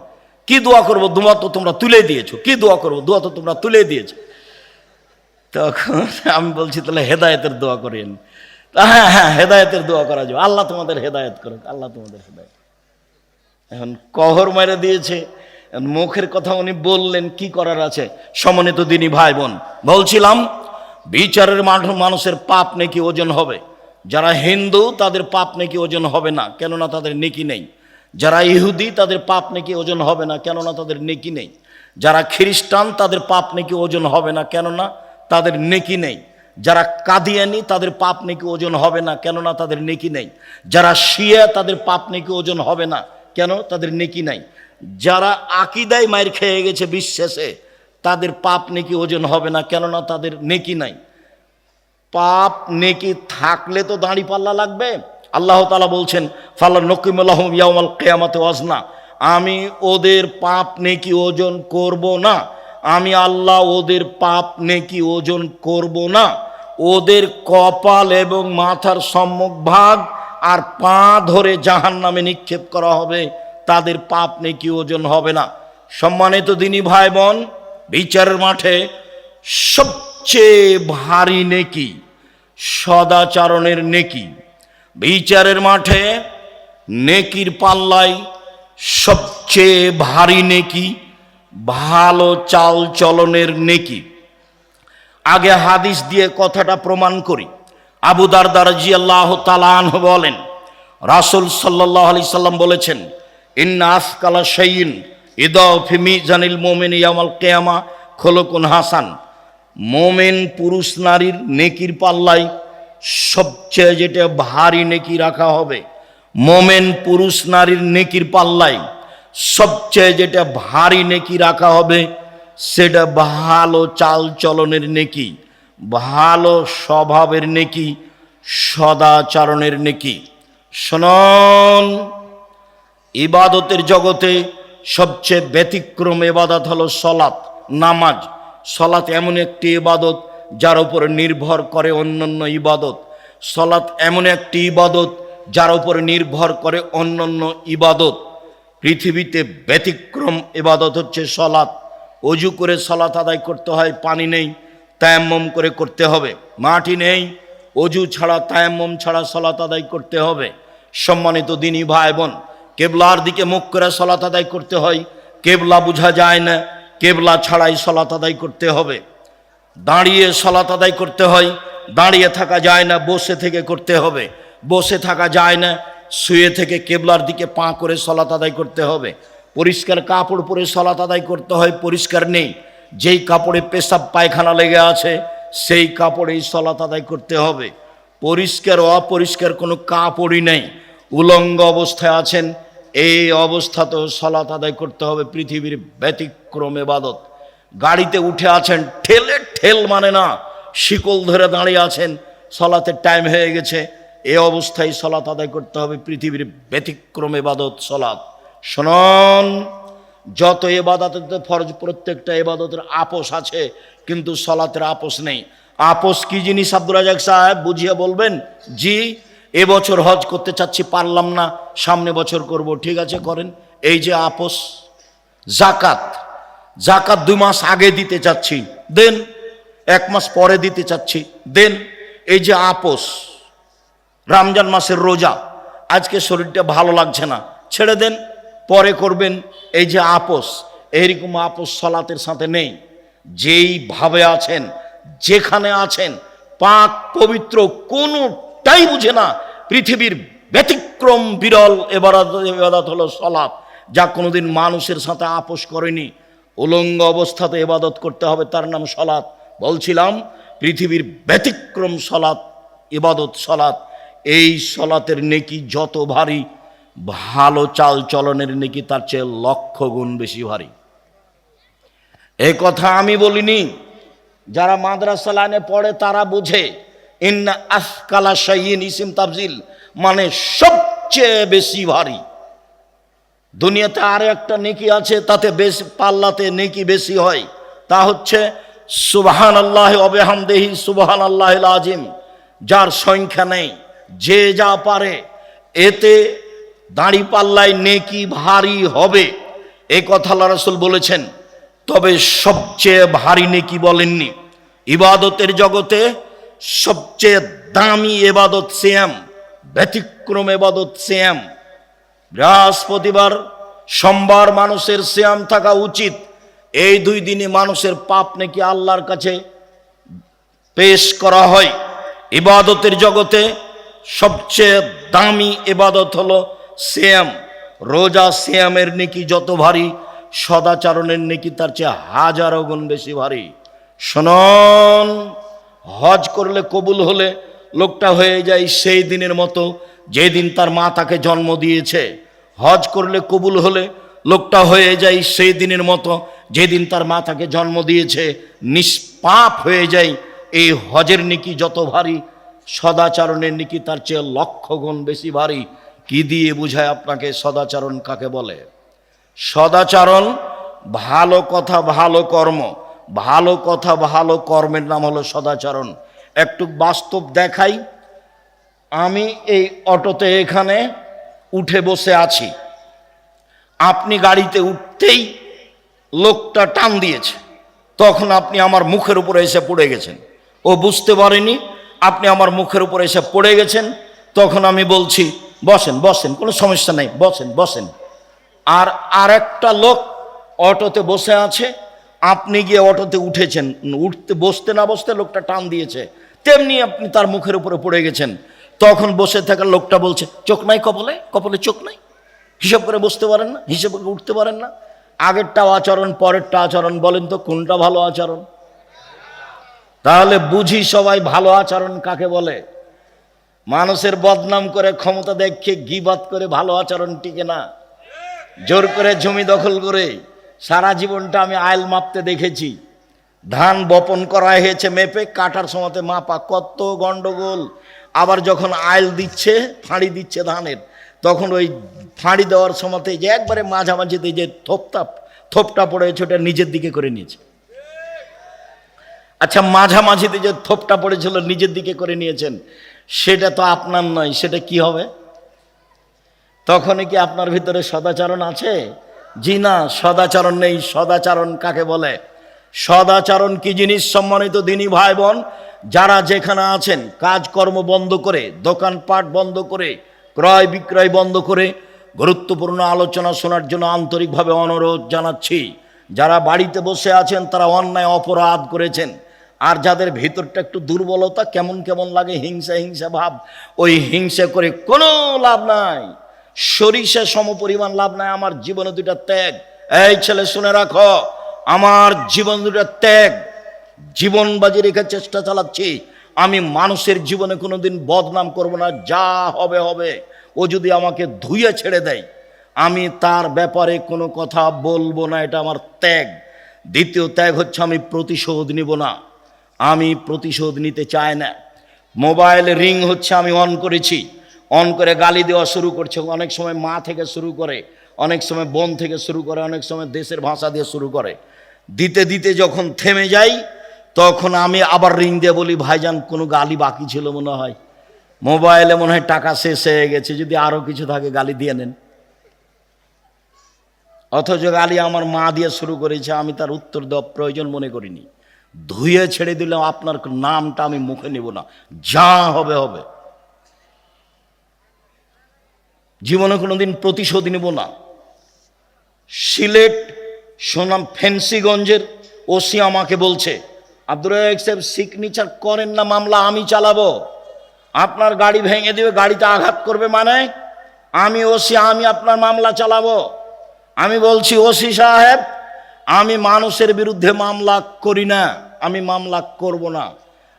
কি দোয়া করবো? দোয়া তো তোমরা তুলে দিয়েছো। কি দোয়া করবো? দোয়া তো তোমরা তুলে দিয়েছো। তখন আমি বলছি তাহলে হেদায়েতের দোয়া করেন। হ্যাঁ হ্যাঁ, হেদায়েতের দোয়া করা যাবে, আল্লাহ তোমাদের হেদায়েত করুক, আল্লাহ তোমাদের হেদায়েত। এখন কহর মেরে দিয়েছে, মুখের কথা উনি বললেন, কি করার আছে? সম্মানিত দিনী ভাই বোন, বলছিলাম বিচারের মানুষের পাপ নাকি ওজন হবে। যারা হিন্দু তাদের পাপ নেকি ওজন হবে না, কেননা তাদের নেকি নেই। যারা ইহুদি তাদের পাপ নেকি ওজন হবে না, কেননা তাদের নেকি নেই। যারা খ্রিস্টান তাদের পাপ নেকি ওজন হবে না, কেননা তাদের নেকি নেই। যারা কাদিয়ানি তাদের পাপ নেকি ওজন হবে না, কেননা তাদের নেকি নেই। যারা শিয়া তাদের পাপ নেকি ওজন হবে না, কেন? তাদের নেকি নাই। যারা আকীদায় মাইর খেয়ে গেছে বিশ্বাসে, তাদের পাপ নেকি ওজন হবে না, কেননা তাদের নেকি নাই। পাপ নেকি থাকলে তো দাঁড়ি পাল্লা লাগবে। আল্লাহ তাআলা বলছেন, ফালা নকিমু লাহুম ইয়াউমাল কিয়ামাতি ওয়াজনা, আমি ওদের পাপ নেকি ওজন করব না। আমি আল্লাহ ওদের পাপ নেকি ওজন করব না। ওদের কপাল এবং মাথার সম্মুখ ভাগ আর পা ধরে জাহান্নামে নিক্ষেপ করা হবে, তাদের পাপ নেকি ওজন হবে না। সম্মানিত দিনী ভাই বোন, বিচারের মাঠে সবচেয়ে ভারী নেকি সদাচরণের নেকি। বিচারের মাঠে নেকির পাল্লায় সবচেয়ে ভারী নেকি ভালো চাল চলনের নেকি। আগে হাদিস দিয়ে কথাটা প্রমাণ করি। আবু দারদা রাদিয়াল্লাহু তাআলা আনহু বলেন, রাসূল সাল্লাল্লাহু আলাইহি সাল্লাম বলেছেন, ইন্না আসকালা শাইইন ইদাউ ফি মিজানিল মুমিনি ইয়াউমাল কিয়ামা খুলুকুন হাসান। মোমেন পুরুষ নারীর নেকির পাল্লায় সবচেয়ে যেটা ভারী নেকি রাখা হবে, মোমেন পুরুষ নারীর নেকির পাল্লায় সবচেয়ে যেটা ভারী নেকি রাখা হবে, সেটা ভালো চাল চলনের নেকি, ভালো স্বভাবের নেকি, সদাচরণের নেকি। শুনুন, ইবাদতের জগতে সবচেয়ে ব্যতিক্রম ইবাদত হলো সলাত, নামাজ। সলাত এমন একটি ইবাদত যার উপরে নির্ভর করে অন্যান্য ইবাদত। সলাত এমন একটি ইবাদত যার উপরে নির্ভর করে অন্যান্য ইবাদত। পৃথিবীতে ব্যতিক্রম ইবাদত হচ্ছে সলাত। অজু করে সলাত আদায় করতে হয়, পানি নেই, তায়াম্মুম করে করতে হবে। মাটি নেই, অজু ছাড়া তায়াম্মুম ছাড়া সলাত আদায় করতে হবে। সম্মানিত দিনী ভাই বোন, কেবলার দিকে মুখ করে সলাত আদায় করতে হয়, কেবলা বোঝা যায় না, কেবলা ছাড়াই সলাত আদায় করতে হবে। দাঁড়িয়ে সলাত আদায় করতে হয়, দাঁড়িয়ে থাকা যায় না, বসে থেকে করতে হবে। বসে থাকা যায় না, শুয়ে থেকে কেবলার দিকে পা করে সলাত আদায় করতে হবে। পরিষ্কার কাপড় পরে সলাত আদায় করতে হয়, পরিষ্কার নেই, যেই কাপড়ে পেশাব পায়খানা লেগে আছে সেই কাপড়েই সলাত আদায় করতে হবে। পরিষ্কার অপরিষ্কার কোনো কাপড়ই নেই, উলঙ্গ অবস্থায় আছেন, এই অবস্থাতেও সলাত আদায় করতে হবে। পৃথিবীর ব্যতিক্রম ইবাদত। গাড়িতে উঠে আছেন, ঠেলে ঠেল মানে না, শিকল ধরে দাঁড়িয়ে আছেন, সলাতের টাইম হয়ে গেছে, এই অবস্থায় সলাত আদায় করতে হবে। পৃথিবীর ব্যতিক্রম ইবাদত সলাত। শুনুন, যত ইবাদতের ফরজ, প্রত্যেকটা ইবাদতের আপোষ আছে, কিন্তু সলাতের আপোষ নেই। আপোষ কি জিনিস আব্দুল রাজাক সাহেব বুঝিয়ে বলবেন? জি, এবছর হজ করতে চাচ্ছি, পারলাম না, সামনে বছর করব। ঠিক আছে, করেন। এই যে আপোষ। জাকাত, জাকাত 2 মাস আগে দিতে চাচ্ছি, দেন। 1 মাস পরে দিতে চাচ্ছি, দেন। এই যে আপোষ। রমজান মাসের রোজা, আজকে শরীরটা ভালো লাগছে না, ছেড়ে দেন, পরে করবেন। এই যে আপোষ, এইরকম আপোষ সলাতের সাথে নেই। যেইভাবে আছেন, যেখানে আছেন, পাক পবিত্র, কোনোটাই বুঝে না। পৃথিবীর ব্যতিক্রম বিরল ইবাদত হলো সলাত, যা কোনোদিন মানুষের সাথে আপোষ করেনি। উলঙ্গ অবস্থাতে ইবাদত করতে হবে, তার নাম সলাত। বলছিলাম, পৃথিবীর ব্যতিক্রম সলাত, ইবাদত সলাত। এই সলাতের নেকি যত ভারী, ভালো চাল চলনের নেকি তার চেয়ে 1,00,000 গুণ বেশি ভারী। এই কথা আমি বলিনি, যারা মাদ্রাসা লাইনে পড়ে তারা বুঝে। ইন্না আসকালা শাইইন ইসিম তাফজিল, মানে সবচেয়ে বেশি ভারী। দুনিয়াতে আর একটা নেকি আছে, তাতে বেশি, পাল্লাতে নেকি বেশি হয়, তা হচ্ছে সুবহানাল্লাহ ওয়া বিহামদিহি সুবহানাল্লাহিল আযীম, যার সংখ্যা নেই, যে যা পারে। এতে দাড়ি পাল্লায় নেকি ভারী হবে, এই কথা আল্লাহ রাসূল বলেছেন। তবে সবচেয়ে ভারী নেকি বলেননি। ইবাদতের জগতে সবচেয়ে দামি ইবাদত সিয়াম, ব্যতিক্রম ইবাদত সিয়াম। বৃহস্পতিবার, সোমবার মানুষের সিয়াম থাকা উচিত। এই 2 দিনে মানুষের পাপ নেকি আল্লাহর কাছে পেশ করা হয়। ইবাদতের জগতে সবচেয়ে দামি ইবাদত হলো সিয়াম। রোজা সিয়ামের নেকি যত ভারী, সদাচরণের নেকি তার চেয়ে হাজারো গুণ বেশি ভারী। শুনুন, হজ করলে কবুল হলে লোকটা হয়ে যায় সেই দিনের মতো যেদিন তার মা তাকে জন্ম দিয়েছে। হজ করলে কবুল হলে লোকটা হয়ে যায় সেই দিনের মতো যেদিন তার মা তাকে জন্ম দিয়েছে। নিষ্পাপ হয়ে যায়। এই হজের নেকি যত ভারী, সদাচরণের নেকি তার চেয়ে লক্ষ গুণ বেশি ভারী। কি দিয়ে বুঝায় আপনাকে সদাচরণ কাকে বলে? সদাচরণ ভালো কথা ভালো কর্ম, ভালো কথা ভালো কর্মের নাম হলো সদাচরণ। একটু বাস্তব দেখাই। আমি এই অটোতে এখানে উঠে বসে আছি, আপনি গাড়িতে উঠতেই লোকটা টান দিয়েছে, তখন আপনি আমার মুখের উপরে এসে পড়ে গেছেন। ও বুঝতে পারেনি আপনি আমার মুখের উপরে এসে পড়ে গেছেন। তখন আমি বলছি বসেন বসেন, কোনো সমস্যা নেই, বসেন বসেন। আর আরেকটা লোক অটোতে বসে আছে, আপনি গিয়ে অটোতে উঠেছেন, উঠতে বসতে না বসতে লোকটা টান দিয়েছে, তেমনি আপনি তার মুখের উপরে পড়ে গেছেন। তখন বসে থাকা লোকটা বলছে চোখ নাই কপালে, কপালে চোখ নাই, হিসাব করে বসতে পারেন না, হিসাব করে উঠতে পারেন না। আগেরটাও আচরণ, পরেরটা আচরণ, বলেন তো কোনটা ভালো আচরণ? তাহলে বুঝি সবাই ভালো আচরণ কাকে বলে। মানুষের বদনাম করে, ক্ষমতা দেখে গীবাত করে ভালো আচরণ টিকে না। জোর করে জমি দখল করে, সারা জীবনটা আমি আইল মাপতে দেখেছি। ধান বপন করা হয়েছে মেপে, কাটার সময়তে মাপা, কত গন্ডগোল। আবার যখন আইল দিচ্ছে, ফাঁড়ি দিচ্ছে ধানের, তখন ওই ফাঁড়ি দেওয়ার সময়তে যে একবারে মাঝামাঝিতে যে থোপটা পড়েছে ওটা নিজের দিকে করে নিয়েছে। আচ্ছা, মাঝামাঝিতে যে থোপটা পড়েছিল নিজের দিকে করে নিয়েছেন, সেটা তো আপনার নয়, সেটা কি হবে? তখনই কি আপনার ভিতরে সদাচরণ আছে? জি না, সদাচরণ নেই। সদাচরণ কাকে বলে? সদাচরণ কি জিনিস? সম্মানিত দিনী ভাই বোন, যারা যেখানে আছেন কাজকর্ম বন্ধ করে, দোকানপাট বন্ধ করে, ক্রয় বিক্রয় বন্ধ করে গুরুত্বপূর্ণ আলোচনা শোনার জন্য আন্তরিকভাবে অনুরোধ জানাচ্ছি। যারা বাড়িতে বসে আছেন তারা অন্যায় অপরাধ করেছেন। আর যাদের ভিতরটা একটু দুর্বলতা, কেমন কেমন লাগে, হিংসা হিংসা ভাব, ওই হিংসা করে কোনো লাভ নাই, সরিষা সমপরিমাণ লাভ নাই। আমার জীবনে দুইটা ত্যাগ। এই ছেলে শুনে রাখো, আমার জীবন দুইটা ত্যাগ, জীবন বাজি রেখে চেষ্টা চালাচ্ছি। আমি মানুষের জীবনে কোনোদিন বদনাম করব না, যা হবে হবে। ও যদি আমাকে ধুয়ে ছেড়ে দেয়, আমি তার ব্যাপারে কোনো কথা বলবো না, এটা আমার ত্যাগ। দ্বিতীয় ত্যাগ হচ্ছে আমি প্রতিশোধ নিব না, আমি প্রতিশোধ নিতে চাই না। মোবাইল রিং হচ্ছে, আমি অন করেছি, অন করে গালি দেওয়া শুরু করছে। অনেক সময় মা থেকে শুরু করে, অনেক সময় বোন থেকে শুরু করে, অনেক সময় দেশের ভাষা দিয়ে শুরু করে। দিতে দিতে যখন থেমে যাই, তখন আমি আবার রিং দিয়ে বলি ভাইজান কোনো গালি বাকি ছিল মনে হয়, মোবাইলে মনে হয় টাকা শেষ হয়ে গেছে, যদি আরো কিছু থাকে গালি দিয়ে নেন। অথচ গালি আমার মা দিয়ে শুরু করেছে, আমি তার উত্তর দেওয়া প্রয়োজন মনে করিনি। ধুয়ে ছেড়ে দিলাম, আপনার নামটা আমি মুখে নেব না, যা হবে হবে। জীবনে কোনোদিন প্রতিশোধ নেব না। সিলেট সোনাম ফেন্সিগঞ্জের ওসি আমাকে বলছে, আব্দুর রাজ্জাক সাহেব সিগনেচার করেন না, মামলা আমি চালাবো, আপনার গাড়ি ভেঙে দেবে, গাড়িতে আঘাত করবে, মানে আমি ওসি, আমি আপনার মামলা চালাবো। আমি বলছি ওসি সাহেব, আমি মানুষের বিরুদ্ধে মামলা করি না, আমি মামলা করব না।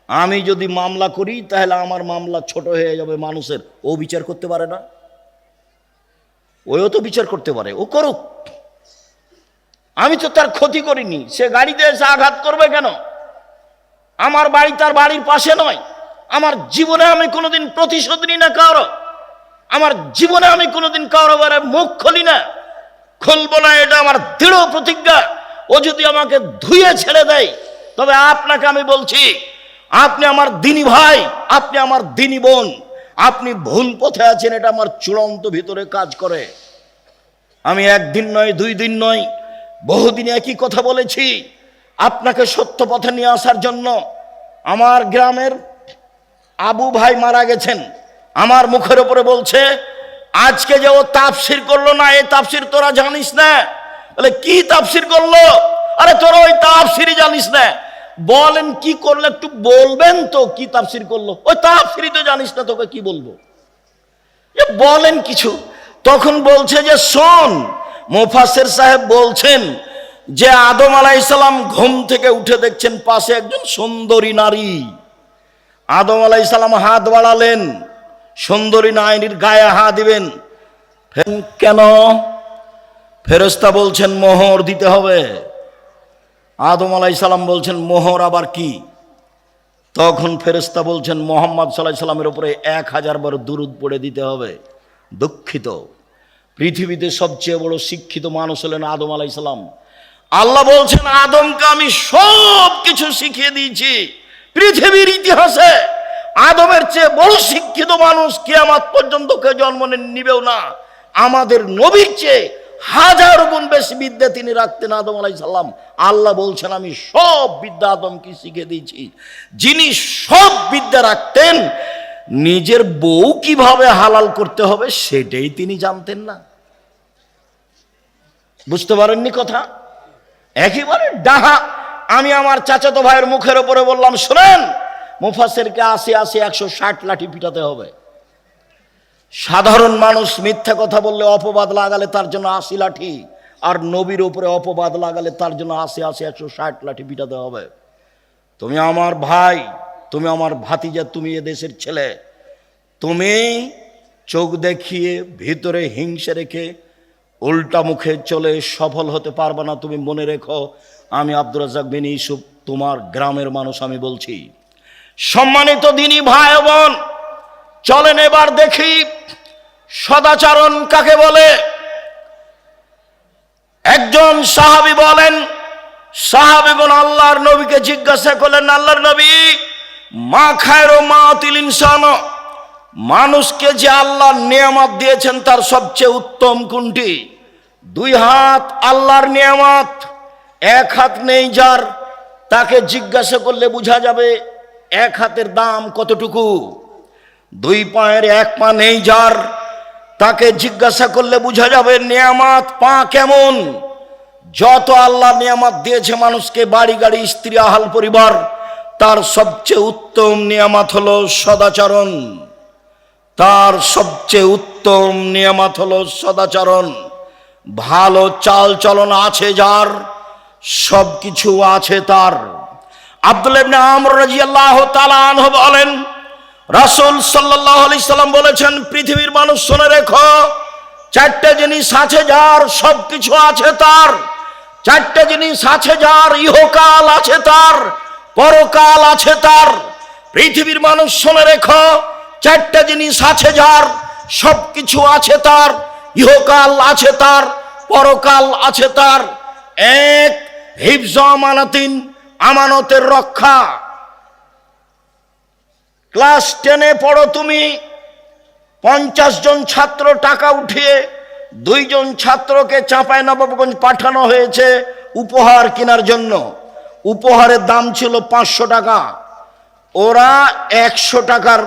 আমি যদি মামলা করি তাহলে আমার মামলা ছোট হয়ে যাবে মানুষের। ও বিচার করতে পারে না? ওও তো বিচার করতে পারে, ও করুক। আমি তো তার ক্ষতি করিনি, সে গাড়িতে এসে আঘাত করবে কেন? আমার বাড়ি তার বাড়ির পাশে নয়। আমার জীবনে আমি কোনোদিন প্রতিশোধ নিই না কারো, আমার জীবনে আমি কোনোদিন কারো বারে মুখ খুলি না, খুলবো না, এটা আমার দৃঢ় প্রতিজ্ঞা। ও যদি আমাকে ধুয়ে ছেড়ে দেয়, তবে আপনাকে আমি বলছি, আপনি আমার দিনী ভাই, আপনি আমার দিনী বোন, আপনি ভুল পথে আছেন, এটা আমার চূড়ান্ত ভিতরে কাজ করে। আমি একদিন নয়, দুই দিন নয়, বহুদিন একই কথা বলেছি আপনাকে সত্য পথে নিয়ে আসার জন্য। আমার গ্রামের আবু ভাই মারা গেছেন, আমার মুখের উপরে বলছে আজকে যে ও তাফসির করলো না, এই তাফসির তোরা জানিস না? বলে কি তাফসির করলো? আরে তোরা ওই তাফসিরই জানিস না। বলেন কি করলে একটু বলবেন তো, কি তাফসির করলো? ওই তাফসিরই তো জানিস না, তোকে কি বলবো? বলেন কিছু। তখন বলছে যে শোন, মুফাসসির সাহেব বলছেন যে আদম আলাইহিস সালাম ঘুম থেকে উঠে দেখছেন পাশে একজন সুন্দরী নারী। আদম আলাইহিস সালাম হাত বাড়ালেন, সুন্দরী নারীর গায়ে হাত দিবেন। কেন? ফেরেশতা বলছেন মোহর দিতে হবে। আদম আলাইহিস সালাম বলছেন মোহর আবার কি? তখন ফেরেশতা বলছেন মুহাম্মদ সাল্লাল্লাহু আলাইহি সাল্লামের উপরে 1000 বার দুরূদ পড়ে দিতে হবে। দুঃখিত, পৃথিবীতে সবচেয়ে বড় শিক্ষিত মানুষ হলেন আদম আলাইহিস সালাম। আল্লাহ বলছেন আদমকে আমি সব কিছু শিখিয়ে দিয়েছি। পৃথিবীর ইতিহাসে আদমের চেয়ে বড় শিক্ষিত মানুষ কিয়ামত পর্যন্ত কেউ জন্ম নিবেও না। আমাদের নবীর চেয়ে 1000 গুণ বেশি বিদ্যা তিনি রাখতেন আদম আলাইহিস সালাম। আল্লাহ বলছেন আমি সব বিদ্যা আদমকে শিখিয়ে দিয়েছি। যিনি সব বিদ্যা রাখতেন, নিজের বউ কিভাবে হালাল করতে হবে সেটাই তিনি জানতেন না। বুঝতে পারেননি কথা? একেবারে ডাহা। আমি আমার চাচাতো ভাইয়ের মুখের উপরে বললাম শোনেন, মুফাসসিরকে 80 160 লাঠি পিটাতে হবে। সাধারণ মানুষ মিথ্যা কথা বললে, অপবাদ লাগালে তার জন্য 80 লাঠি, আর নবীর উপরে অপবাদ লাগালে তার জন্য 80 160 লাঠি পিটাতে হবে। তুমি আমার ভাই, তুমি আমার ভাতিজা, তুমি এ দেশের ছেলে। তুমি চোখ দেখিয়ে ভিতরে হিংসা রেখে উল্টা মুখে চলে সফল হতে পারবে না। তুমি মনে রেখো, আমি আব্দুর রাজ্জাক বিন ইউসুফ তোমার গ্রামের মানুষ আমি বলছি। সম্মানিত দিনী ভাই বোন, চলেন এবার দেখি সদাচরণ কাকে বলে। একজন সাহাবী বলেন, সাহাবীগণ আল্লাহর নবীকে জিজ্ঞাসা করলেন, আল্লাহর নবী, মা খায়রু মাতিল ইনসান, মানুষকে যে আল্লাহ নিয়ামত দিয়েছেন তার সবচেয়ে উত্তম কোনটি? 2 হাত আল্লাহর নিয়ামত, 1 হাত নেই যার, তাকে জিজ্ঞাসা করলে বোঝা যাবে 1 হাতের দাম কতটুকু। 2 পায়ের 1 পা নেই যার, তাকে জিজ্ঞাসা করলে বোঝা যাবে নিয়ামত পা কেমন। যত আল্লাহ নিয়ামত দিয়েছে মানুষকে, বাড়ি গাড়ি স্ত্রী আহাল পরিবার, তার সবচেয়ে উত্তম নিয়ামত হলো সদাচরণ। তার সবচেয়ে উত্তম নিয়ামত হলো সদাচরণ। ভালো চাল চলন আছে যার, সব কিছু আছে তার। আব্দুল্লাহ ইবনে আমর রাদিয়াল্লাহু তাআলা আনহু বলেন, রাসূল সাল্লাল্লাহু আলাইহি সাল্লাম বলেছেন, পৃথিবীর মানুষ শুনে রেখো, 4টে জিনিস আছে যার, সব কিছু আছে তার। 4টে জিনিস আছে যার, ইহকাল আছে তার, পরকাল আছে তার। পৃথিবীর মানুষ শুনে রেখো, 4টে জিনিস আছে যার, সব কিছু আছে তার, ইহকাল আছে তার, পরকাল আছে তার। 1, হিফজ আমানাতিন, আমানতের রক্ষা। ক্লাস 10-এ পড়ো তুমি, 50 জন ছাত্র টাকা উঠিয়ে 2 জন ছাত্রকে চাঁপাইনবাবগঞ্জ পাঠানো হয়েছে উপহার কেনার জন্য। উপহারের দাম ছিল 500 টাকা। ওরা 100 টাকার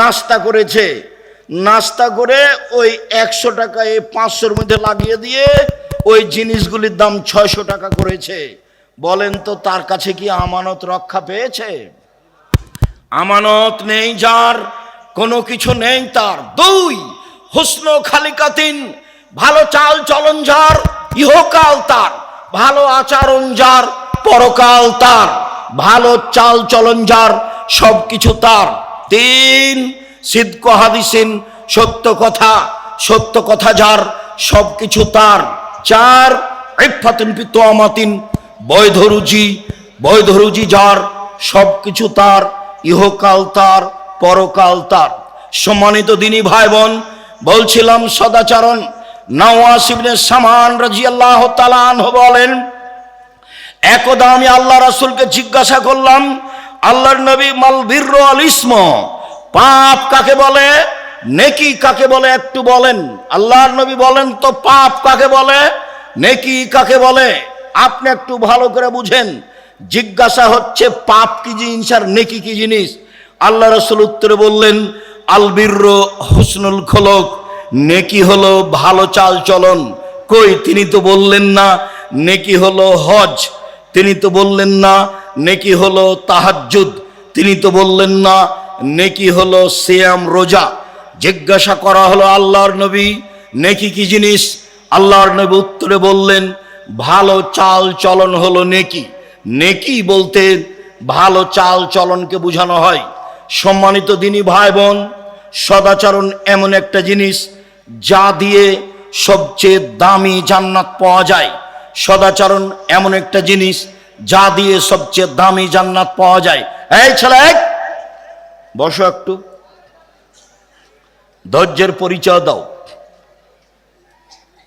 নাস্তা করেছে। নাস্তা করে ওই 100 টাকা এই 500-র মধ্যে লাগিয়ে দিয়ে ওই জিনিসগুলির দাম 600 টাকা করেছে। বলেন তো তার কাছে কি আমানত রক্ষা পেয়েছে? আমানত নেই যার, কোনো কিছু নেই তার। 2, হুসন খালিকাতিন, ভালো চাল চলন যার, ইহকাল তার। ভালো আচরণ যার, পরকাল তার। ভালো চাল চলন যার, সব কিছু তার। 3, সিদক হাদিসিন, সত্য কথা যার, সব কিছু তার। 4, ইফাতিন ফিতওয়ামাতিন, বৈধ রুজি যার, সব কিছু তার, ইহকাল তার, পরকাল তার। সম্মানিত দিনী ভাই বোন, বলছিলাম সদাচরণ। নওয়াস ইবনে সামান রাদিয়াল্লাহু তাআলা আনহু বলেন, একদা আমি আল্লাহ রাসূলকে জিজ্ঞাসা করলাম, আল্লাহর নবী, মাল বিররু আল ইসম, পাপ কাকে বলে, নেকি কাকে বলে একটু বলেন। আল্লাহর নবী বলেন, তো পাপ কাকে বলে, নেকি কাকে বলে? আপনি একটু ভালো করে বুঝেন। জিজ্ঞাসা হচ্ছে পাপ কি জিনিস আর নেকি কি জিনিস। আল্লাহ রাসূল উত্তরে বললেন, আল বিররু হুসনুল খুলুক, নেকি হলো ভালো চাল চলন। কই, তিনি তো বললেন না নেকি হলো হজ, তিনি তো বললেন না নেকি হলো তাহাজ্জুদ, তিনি তো বললেন না। নেকি হলো সিয়াম, রোজা। জিজ্ঞাসা করা হলো আল্লাহর নবী, নেকি কি জিনিস? আল্লাহর নবী উত্তরে বললেন, ভালো চাল চলন হলো নেকি। নেকি বলতে ভালো চাল চলনকে বোঝানো হয়। সম্মানিত দিনী ভাই বোন, সদাচরণ এমন একটা জিনিস যা দিয়ে সবচেয়ে দামি জান্নাত পাওয়া যায়। সদাচরণ এমন একটা জিনিস যা দিয়ে সবচেয়ে দামি জান্নাত পাওয়া যায়। এই ছেলে, বসো, একটু ধৈর্যের পরিচয় দাও।